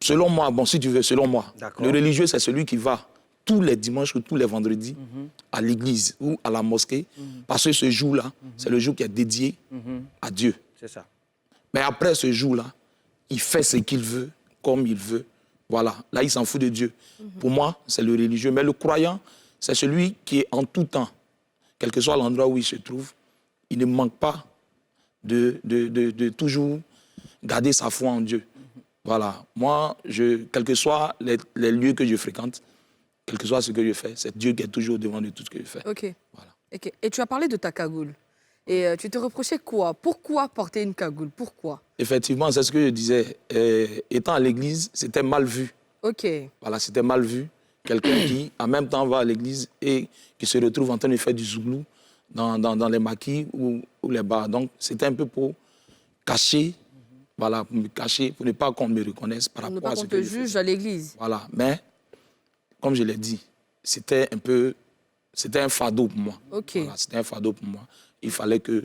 selon moi, bon, si tu veux, selon moi, D'accord. le religieux, c'est celui qui va tous les dimanches ou tous les vendredis à l'église ou à la mosquée parce que ce jour-là, c'est le jour qui est dédié à Dieu. C'est ça. Mais après ce jour-là, il fait ce qu'il veut, comme il veut. Voilà, là, il s'en fout de Dieu. Pour moi, c'est le religieux. Mais le croyant, c'est celui qui est en tout temps, quel que soit l'endroit où il se trouve, il ne manque pas de toujours garder sa foi en Dieu. Voilà. Moi, quels que soient les lieux que je fréquente, quel que soit ce que je fais, c'est Dieu qui est toujours au devant de tout ce que je fais. Ok. Voilà. Ok. Et tu as parlé de ta cagoule. Et tu te reprochais quoi? Pourquoi porter une cagoule? Pourquoi? Effectivement, c'est ce que je disais. Étant à l'église, c'était mal vu. Ok. Voilà, c'était mal vu. Quelqu'un qui, en même temps, va à l'église et qui se retrouve en train de faire du zouglou dans les maquis ou les bars. Donc, c'était un peu pour cacher, voilà, pour me cacher, pour ne pas qu'on me reconnaisse par rapport à ce que je faisais. Juge à l'église. Voilà, mais, comme je l'ai dit, c'était un fardeau pour moi. Ok. Voilà, c'était un fardeau pour moi. Il fallait que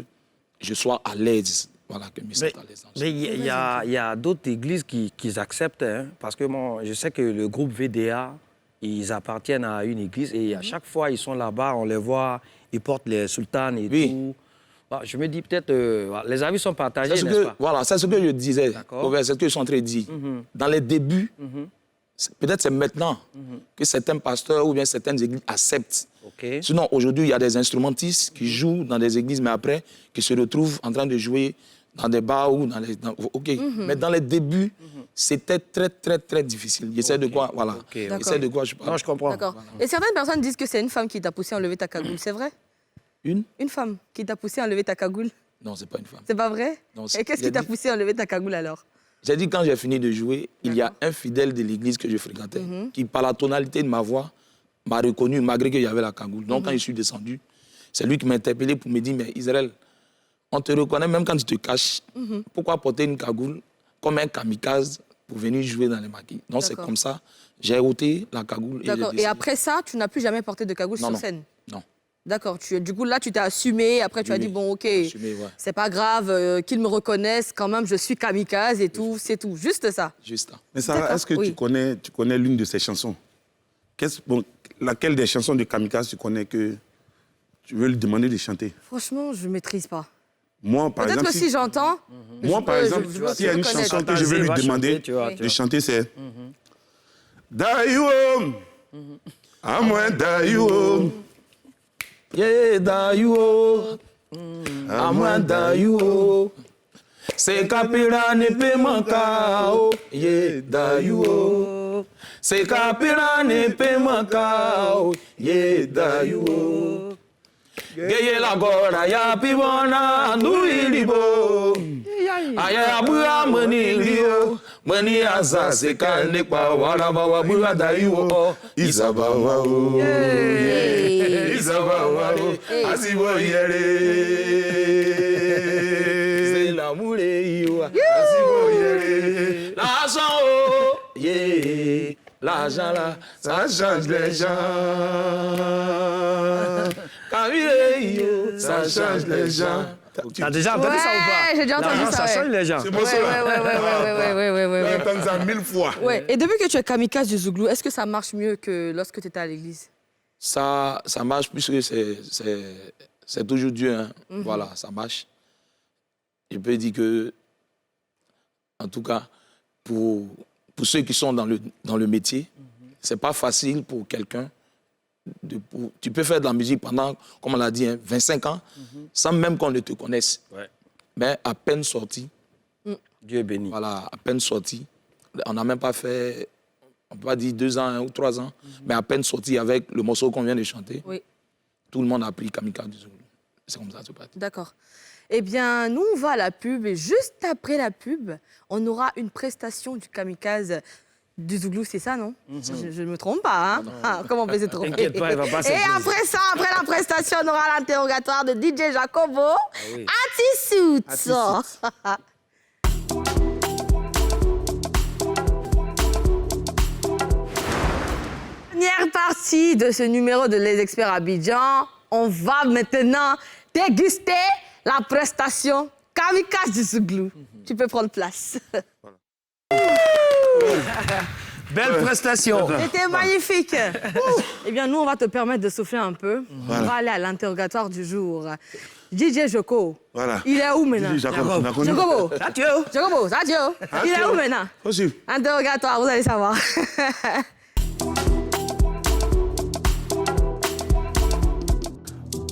je sois à l'aise. Voilà, que je sois à l'aise. Mais il y a d'autres églises qui acceptent, hein, parce que moi, je sais que le groupe VDA, ils appartiennent à une église et à chaque fois ils sont là-bas, on les voit, ils portent les sultanes et tout. Bah, je me dis peut-être, les avis sont partagés, n'est-ce pas? Voilà, c'est ce que je disais, c'est ce que je suis en train de dire. Dans les débuts, peut-être c'est maintenant que certains pasteurs ou bien certaines églises acceptent. Okay. Sinon, aujourd'hui, il y a des instrumentistes qui jouent dans des églises, mais après, qui se retrouvent en train de jouer dans des bars ou dans les... Mais dans les débuts, c'était très, très, très difficile. J'essaie de quoi, voilà. J'essaie de quoi je parle. Non, je comprends. D'accord. Et certaines personnes disent que c'est une femme qui t'a poussé à enlever ta cagoule. C'est vrai? Une femme qui t'a poussé à enlever ta cagoule. Non, c'est pas une femme. C'est pas vrai? Non, et qu'est-ce qui t'a poussé à enlever ta cagoule alors? J'ai dit, quand j'ai fini de jouer, il y a un fidèle de l'église que je fréquentais qui, par la tonalité de ma voix, m'a reconnu malgré qu'il y avait la cagoule. Donc, quand je suis descendu, c'est lui qui m'a interpellé pour me dire, mais Israël, on te reconnaît même quand tu te caches. Pourquoi porter une cagoule comme un kamikaze pour venir jouer dans les maquis? Donc, c'est comme ça. J'ai ôté la cagoule. D'accord. Et après ça, tu n'as plus jamais porté de cagoule sur scène? Non. D'accord. Du coup, là, tu t'es assumé. Après, tu as dit, bon, OK, c'est pas grave, qu'ils me reconnaissent. Quand même, je suis kamikaze et tout. C'est tout. Juste ça. Juste ça. Mais Sarah, est-ce que tu connais l'une de ces chansons? Laquelle des chansons de kamikaze tu connais que tu veux lui demander de chanter? Franchement, je ne maîtrise pas. Moi, par exemple, peut-être que si j'entends... Moi, par exemple, s'il y a une chanson que je vais lui demander de chanter, c'est... Daïo, à moi Daïo. Yeah, Daïo, à moi Daïo. C'est capira ne peut manquer. Yeah, Daïo. C'est capira ne peut manquer. Yeah, Daïo. Geye la gora ya pibona nduilibo. Aya abuya mani rio. Mani asa se kalne kwa wala bawa buya daiwo. Isabawa o. Isabawa o. Asibo yere. C'est l'amour yo. Asibo yere. L'argent o. Yeah. L'argent là, ça change les gens. Ça change les gens. Tu as déjà entendu ça ou pas? J'ai déjà entendu ça. Ça change les gens. C'est pour ça. Ouais. J'ai entendu ça 1000 fois. Ouais. Et depuis que tu es kamikaze du zouglou, est-ce que ça marche mieux que lorsque tu étais à l'église? Ça marche puisque c'est toujours Dieu. Hein. Voilà, ça marche. Je peux dire que, en tout cas, pour ceux qui sont dans le métier, c'est pas facile pour quelqu'un. Tu peux faire de la musique pendant, comme on l'a dit, 25 ans, sans même qu'on ne te connaisse. Ouais. Mais à peine sorti. Dieu béni. Voilà, à peine sorti. On n'a même pas fait, on peut pas dire 2 ans ou 3 ans, mais à peine sorti avec le morceau qu'on vient de chanter. Oui. Tout le monde a pris Kamikaze du Zouglou. C'est comme ça que ça passe. D'accord. Eh bien, nous, on va à la pub et juste après la pub, on aura une prestation du Kamikaze du Zouglou, c'est ça, non? Je ne me trompe pas, hein? Ah, comment on peut se tromper? T'inquiète pas, il va pas. Et après ça, après la prestation, on aura l'interrogatoire de DJ Jacobo. Oui. Attisuits. Dernière partie de ce numéro de Les Experts Abidjan. On va maintenant déguster la prestation Kamikaze du Zouglou. Tu peux prendre place. Belle prestation. C'était magnifique. Eh bien, nous, on va te permettre de souffler un peu. Voilà. On va aller à l'interrogatoire du jour. DJ Joko. Voilà. Il est où maintenant? Jacobo. Jacobo, il est où maintenant? Aussi. Interrogatoire, vous allez savoir.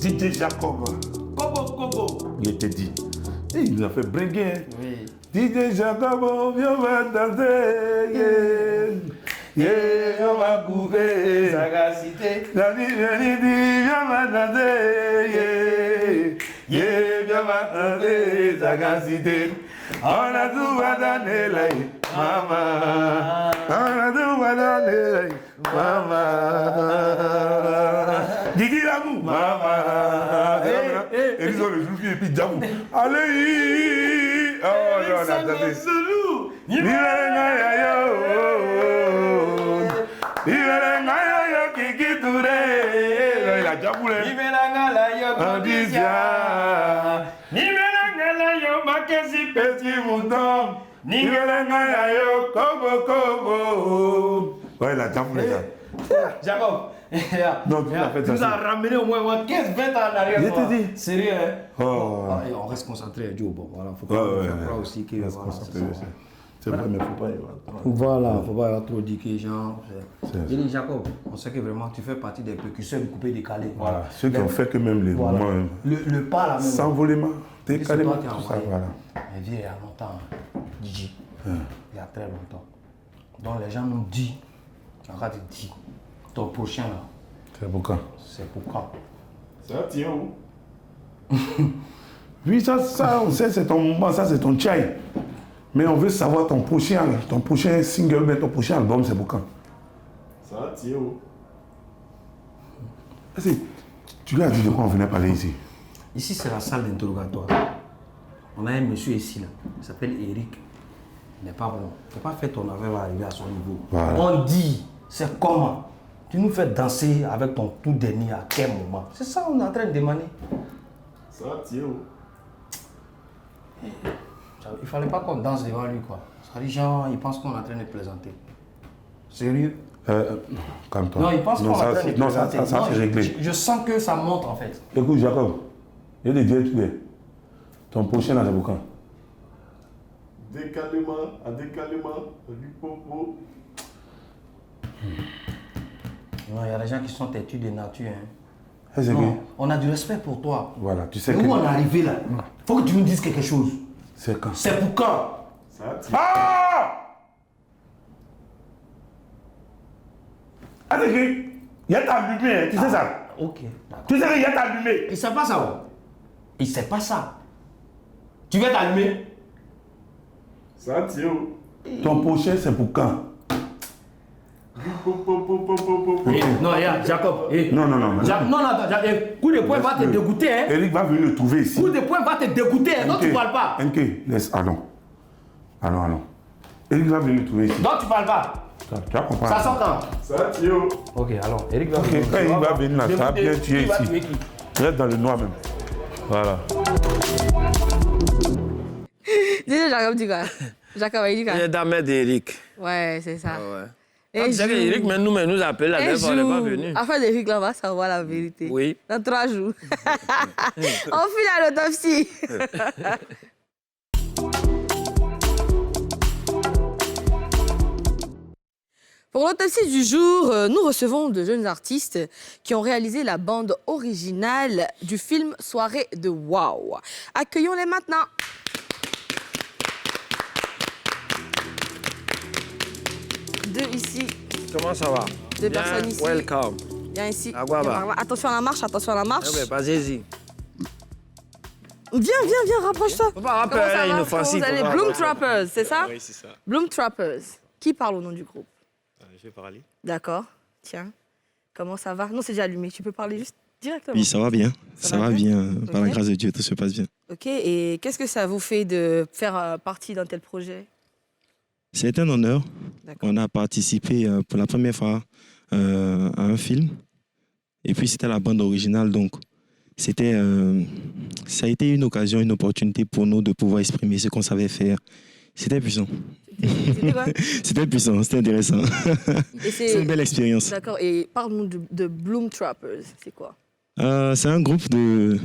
DJ Jacob. Kobo. Il était dit. Et il nous a fait bringuer. Hein. Oui. DJ Jacobo, viens va danser, on va couper. Sagacité. Viens va danser, viens va danser, sagacité. On a tout va donner, maman. On a tout va donner, maman. Digi l'amour, maman. Et ils ont le jour et puis Djamou. Allez, oh non, on a attendé. Il a Djamou là. Ouais, il a Djamou là. Jacob, Non, tu l'as fait tu nous as ramené au moins 15-20 ans en arrière. Je te dis. Sérieux, hein? Oh. Bon, et on reste concentré, Joe. Bon, voilà, faut pas croire aussi que. Voilà, c'est vrai, mais faut pas y avoir. Voilà, faut pas avoir trop dit que genre. J'ai dit, Jacob, on sait que vraiment tu fais partie des précurseurs du coupé décalé. Voilà, ceux qui ont fait que même les Voilà. moments. Le pas là même. S'envolement, décalément, C'est toi qui as tout ça, envoyé. voilà. Mais vieux, il y a longtemps, DJ. Il y a très longtemps. Donc les gens nous disent, tu as dit, ton prochain là, C'est pour quand? c'est pour quand? Ça tient où? Oui, ça, on sait, c'est ton moment, ça, c'est ton chai. Mais on veut savoir ton prochain single, mais ton prochain album, c'est pour quand? Ça tient où? Tu lui as dit de quoi on venait parler ici? Ici, c'est la salle d'interrogatoire. On a un monsieur ici, là, il s'appelle Eric. Il n'est pas bon. Il ne faut pas faire ton affaire va arriver à son niveau. Voilà. On dit, c'est comment? Tu nous fais danser avec ton tout dernier à quel moment? C'est ça qu'on est en train de demander. Ça tient où? Il ne fallait pas qu'on danse devant lui, quoi. Ça dit, genre, il pense qu'on est en train de plaisanter. Sérieux? Calme-toi. Non, il pense qu'on est en train de Non, plaisanter. ça, c'est réglé. Je sens que ça monte, en fait. Écoute, Jacob, il y a des dieux, tu es. Ton prochain, là, c'est pour quand? Décalement, du popo. Non, il y a des gens qui sont têtus de nature. Hein. C'est Non, que- on a du respect pour toi. Voilà, tu sais Mais que... où on est arrivé là? Faut que tu nous dises quelque chose. C'est quand? C'est pour quand? Ah! Attends, il y a ta allumé, hein, tu sais ça? Ok, d'accord. Tu sais qu'il y a ta allumé. Il sait pas ça, ouais. Il sait pas ça. Tu veux t'allumer? Ça tient où? Ton prochain, c'est pour quand? Non, regarde, Jacob. Non. Non, attends, coup de poing va te dégoûter, hein. Eric va venir le trouver ici. Coup de poing va te dégoûter, hein. Non, tu parles pas. NK, laisse, allons. Eric va venir le trouver ici. Non, tu parles pas. Tu vas comprendre. Ça sort quand? Ça tient où? Ok, alors, Eric va Ok, quand il va venir là, ça va bien tuer Il va ici. tuer qui? Tu restes dans le noir même. Voilà. Dis Jacob dit quoi? Jacob, il dit quoi? Il est dames d'Eric. Ouais, c'est ça. Ouais. Et Tu sais qu'Eric, mais nous appelle la un dernière fois, il n'est pas jour, venu. afin d'Eric, là, on va savoir la vérité. Oui. Dans 3 jours. On fait la l'autopsie. Pour l'autopsie du jour, nous recevons de jeunes artistes qui ont réalisé la bande originale du film Soirée de Wow. Accueillons-les maintenant. Deux ici, Comment ça va? Deux Bien, personnes ici. Welcome. viens ici. Aguaba. Viens par là. Attention à la marche, attention à la marche. Eh ben, vas-y. Viens, rapproche-toi. Faut pas Comment ça rappeler va? inoffensif. Comment vous allez? faut pas Bloom rappeler. Trappers, c'est ça? Oui, c'est ça. Bloom Trappers. Qui parle au nom du groupe? Je vais parler. D'accord. Tiens. Comment ça va? Non, c'est déjà allumé. Tu peux parler juste directement. Oui, ça va bien. Ça Ça va va bien bien. Par la Ok. grâce de Dieu, tout se passe bien. Ok. Et qu'est-ce que ça vous fait de faire partie d'un tel projet? C'est un honneur. D'accord. On a participé pour la première fois à un film. Et puis, c'était la bande originale. Donc, c'était, ça a été une occasion, une opportunité pour nous de pouvoir exprimer ce qu'on savait faire. C'était puissant. C'était quoi? C'était puissant, c'était intéressant. Et C'est une belle expérience. D'accord. Et parle-nous de Bloom Trappers. C'est quoi? C'est un groupe de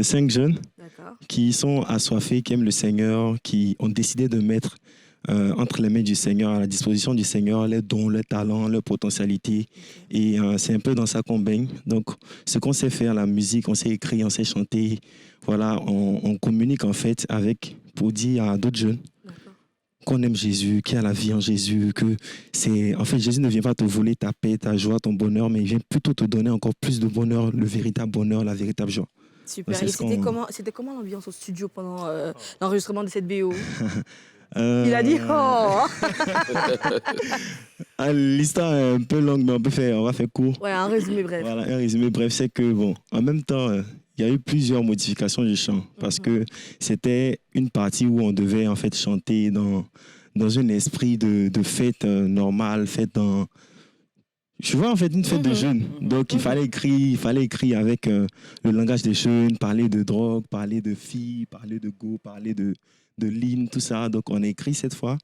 5 jeunes D'accord. qui sont assoiffés, qui aiment le Seigneur, qui ont décidé de mettre entre les mains du Seigneur, à la disposition du Seigneur, leurs dons, leurs talents, leurs potentialités. Et c'est un peu dans ça qu'on baigne. Donc, ce qu'on sait faire, la musique, on sait écrire, on sait chanter. Voilà, on communique en fait avec, pour dire à d'autres jeunes, qu'on aime Jésus, qu'il y a la vie en Jésus, que c'est... En fait, Jésus ne vient pas te voler ta paix, ta joie, ton bonheur, mais il vient plutôt te donner encore plus de bonheur, le véritable bonheur, la véritable joie. Super. C'est Et ce qu'on- c'était comment l'ambiance au studio pendant l'enregistrement de cette BO? Il a dit oh. L'histoire est un peu longue, mais on va faire court. Ouais, un résumé bref. Voilà, un résumé bref, c'est que, bon, en même temps, il y a eu plusieurs modifications du chant parce que c'était une partie où on devait en fait chanter dans un esprit de fête normale, fête dans... Je vois en fait une fête de jeunes. Donc il fallait écrire avec le langage des jeunes, parler de drogue, parler de filles, parler de go, parler de ligne, tout ça. Donc on a écrit cette fois.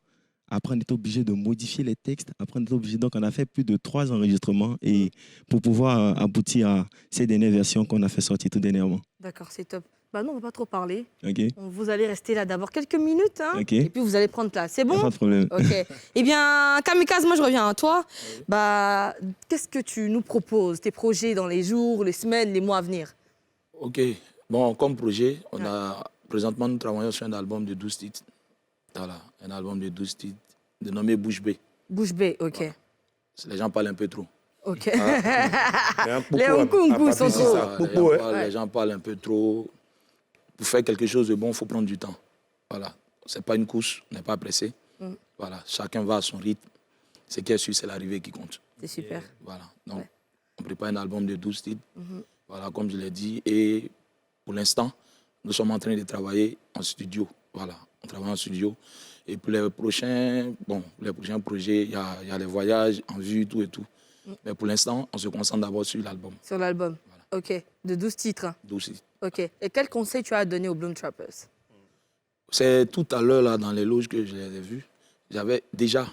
Après, on était obligé de modifier les textes. Après, on était obligé. Donc, on a fait plus de 3 enregistrements et pour pouvoir aboutir à ces dernières versions qu'on a fait sortir tout dernièrement. D'accord, c'est top. Bah non, on va pas trop parler. OK? Vous allez rester là d'abord quelques minutes, hein, Ok. et puis vous allez prendre place. C'est bon? Pas de problème. Ok. Eh bien, Kamikaze, moi je reviens à toi. Bah, qu'est-ce que tu nous proposes, tes projets dans les jours, les semaines, les mois à venir? Ok. Bon, comme projet, présentement, nous travaillons sur un album de 12 titres. Voilà, un album de 12 titres, dénommé Bouche B. Bouche bée, ok. Les gens parlent un peu trop. Ok. Il y a un Les Nkunku sont trop. Les gens parlent un peu trop. Pour faire quelque chose de bon, il faut prendre du temps. Voilà. Ce n'est pas une course, on n'est pas pressé. Voilà. Chacun va à son rythme. Ce qui est sûr, c'est l'arrivée qui compte. C'est super. Voilà. Donc, on prépare un album de 12 titres. Voilà, comme je l'ai dit. Et pour l'instant, nous sommes en train de travailler en studio. Voilà. On travaille en studio. Et pour les prochains projets, il y a les voyages en vue, tout et tout. Mais pour l'instant, on se concentre d'abord sur l'album. Sur l'album. Ok. De 12 titres. 12 titres. Ok. Et quel conseil tu as à donner aux Bloom Trappers? C'est tout à l'heure, là, dans les loges que je les ai vus, j'avais déjà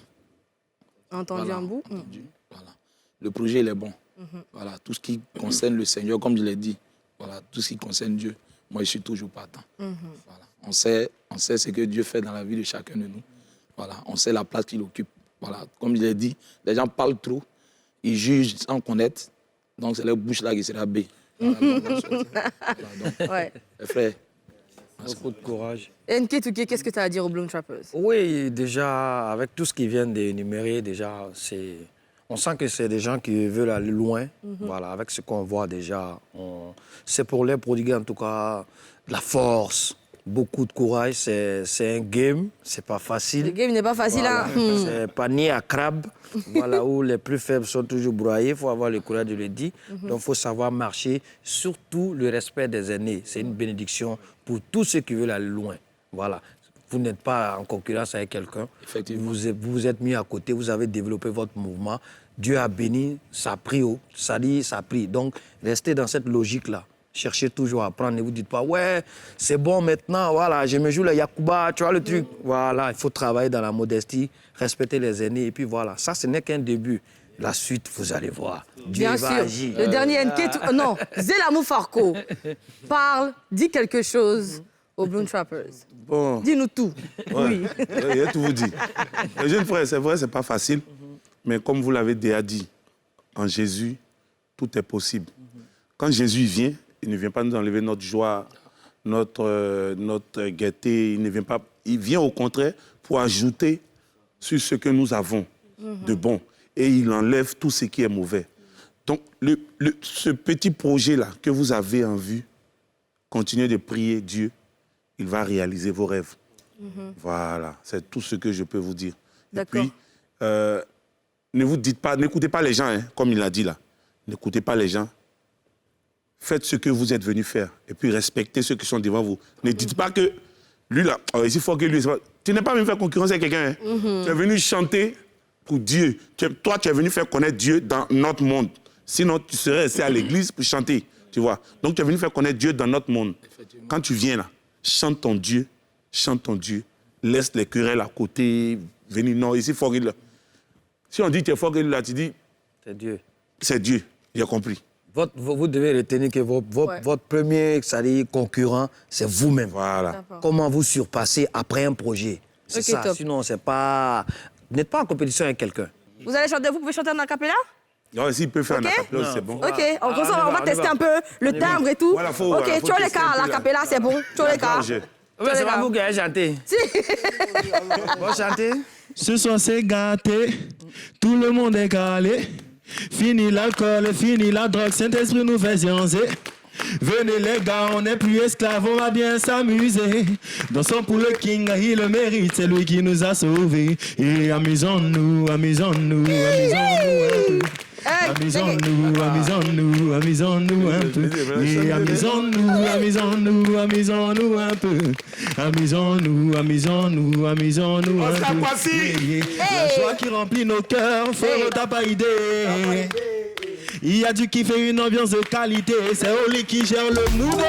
Entendu un bout? entendu. Voilà. Le projet, il est bon. Voilà. Tout ce qui concerne le Seigneur, comme je l'ai dit, voilà. Tout ce qui concerne Dieu, moi, je suis toujours partant. Voilà. On sait ce que Dieu fait dans la vie de chacun de nous. Voilà. On sait la place qu'il occupe. Voilà. Comme je l'ai dit, les gens parlent trop, ils jugent sans connaître, donc c'est leur bouche là qui sera bée. Voilà, donc, Ouais. les frères, Beaucoup de courage. NK Touké, qu'est-ce que tu as à dire aux Bloom Trappers? Oui, déjà, avec tout ce qu'ils viennent d'énumérer, déjà, on sent que c'est des gens qui veulent aller loin. Voilà, avec ce qu'on voit déjà, c'est pour les prodiguer en tout cas de la force, beaucoup de courage. C'est un game, c'est pas facile. Le game n'est pas facile, Voilà. hein? C'est panier à crabe, voilà, où les plus faibles sont toujours broyés. Il faut avoir le courage de le dire. Donc, il faut savoir marcher, surtout le respect des aînés. C'est une bénédiction pour tous ceux qui veulent aller loin. Voilà. Vous n'êtes pas en concurrence avec quelqu'un. Effectivement. Vous vous êtes mis à côté, vous avez développé votre mouvement. Dieu a béni, ça a pris haut, ça dit, ça a pris. Donc, restez dans cette logique-là. Cherchez toujours à apprendre. Ne vous dites pas, ouais, c'est bon maintenant, voilà, je me joue le Yakuba, tu vois le truc. Voilà, il faut travailler dans la modestie, respecter les aînés, et puis voilà. Ça, ce n'est qu'un début. La suite, vous allez voir. Dieu Bien va sûr. agir. Le dernier NK... Non, Zelamou Farko. Parle, dis quelque chose aux Bloom Trappers. Bon, Dis-nous tout. Oui. je vais tout vous dire. Les jeunes frères, c'est vrai, c'est pas facile. Mais comme vous l'avez déjà dit, en Jésus, tout est possible. Quand Jésus vient, il ne vient pas nous enlever notre joie, notre gaieté. Il ne vient pas. Il vient au contraire pour ajouter sur ce que nous avons de bon. Et il enlève tout ce qui est mauvais. Donc, ce petit projet-là que vous avez en vue, continuez de prier Dieu. Il va réaliser vos rêves. Voilà, c'est tout ce que je peux vous dire. Et D'accord. puis, n'écoutez pas les gens, hein, comme il a dit là. N'écoutez pas les gens. Faites ce que vous êtes venu faire. Et puis, respectez ceux qui sont devant vous. Ne dites pas que lui, là, il faut que lui... Tu n'es pas venu faire concurrence avec quelqu'un. Hein. Tu es venu chanter pour Dieu. Toi, tu es venu faire connaître Dieu dans notre monde. Sinon, tu serais resté à l'église pour chanter. Tu vois. Donc, tu es venu faire connaître Dieu dans notre monde. Quand tu viens là, chante ton Dieu. Chante ton Dieu. Laisse les querelles à côté. Venez, non, ici, faut qu'il... Si on dit que tu es fort, là, tu dis... C'est Dieu. C'est Dieu. J'ai compris. Vous devez retenir que votre premier concurrent, c'est vous-même. Voilà. Comment vous surpasser après un projet. C'est Ok, ça. top. Sinon, c'est pas... Vous n'êtes pas en compétition avec quelqu'un. Vous allez chanter, vous pouvez chanter en acapella? Non, s'il peut faire Ok. un acapella, c'est bon. Ok, on on y va va, tester on y un peu le timbre et tout. Voilà, faut ok, tester tu as les un cas, peu, là. l'acapella, c'est bon. Tu as les cas. Attends, Ouais, c'est pas vous qui avez chanté. Si. Bon, chantez. Ce soir c'est gâté, tout le monde est calé. Fini l'alcool, fini la drogue, Saint-Esprit nous fait sciencer. Venez les gars, on n'est plus esclaves, on va bien s'amuser. Dansons pour le King, il le mérite, c'est lui qui nous a sauvés. Et amusons-nous, amusons-nous, amusons-nous un peu. Amusons-nous, amusons-nous, amusons-nous un peu. Et amusons-nous, amusons-nous, amusons-nous un peu. Amusons-nous, amusons-nous, amusons-nous un peu. La joie qui remplit nos cœurs, faut t'as pas idée. Il y a du kiff et une ambiance de qualité, c'est Oli qui gère le mood.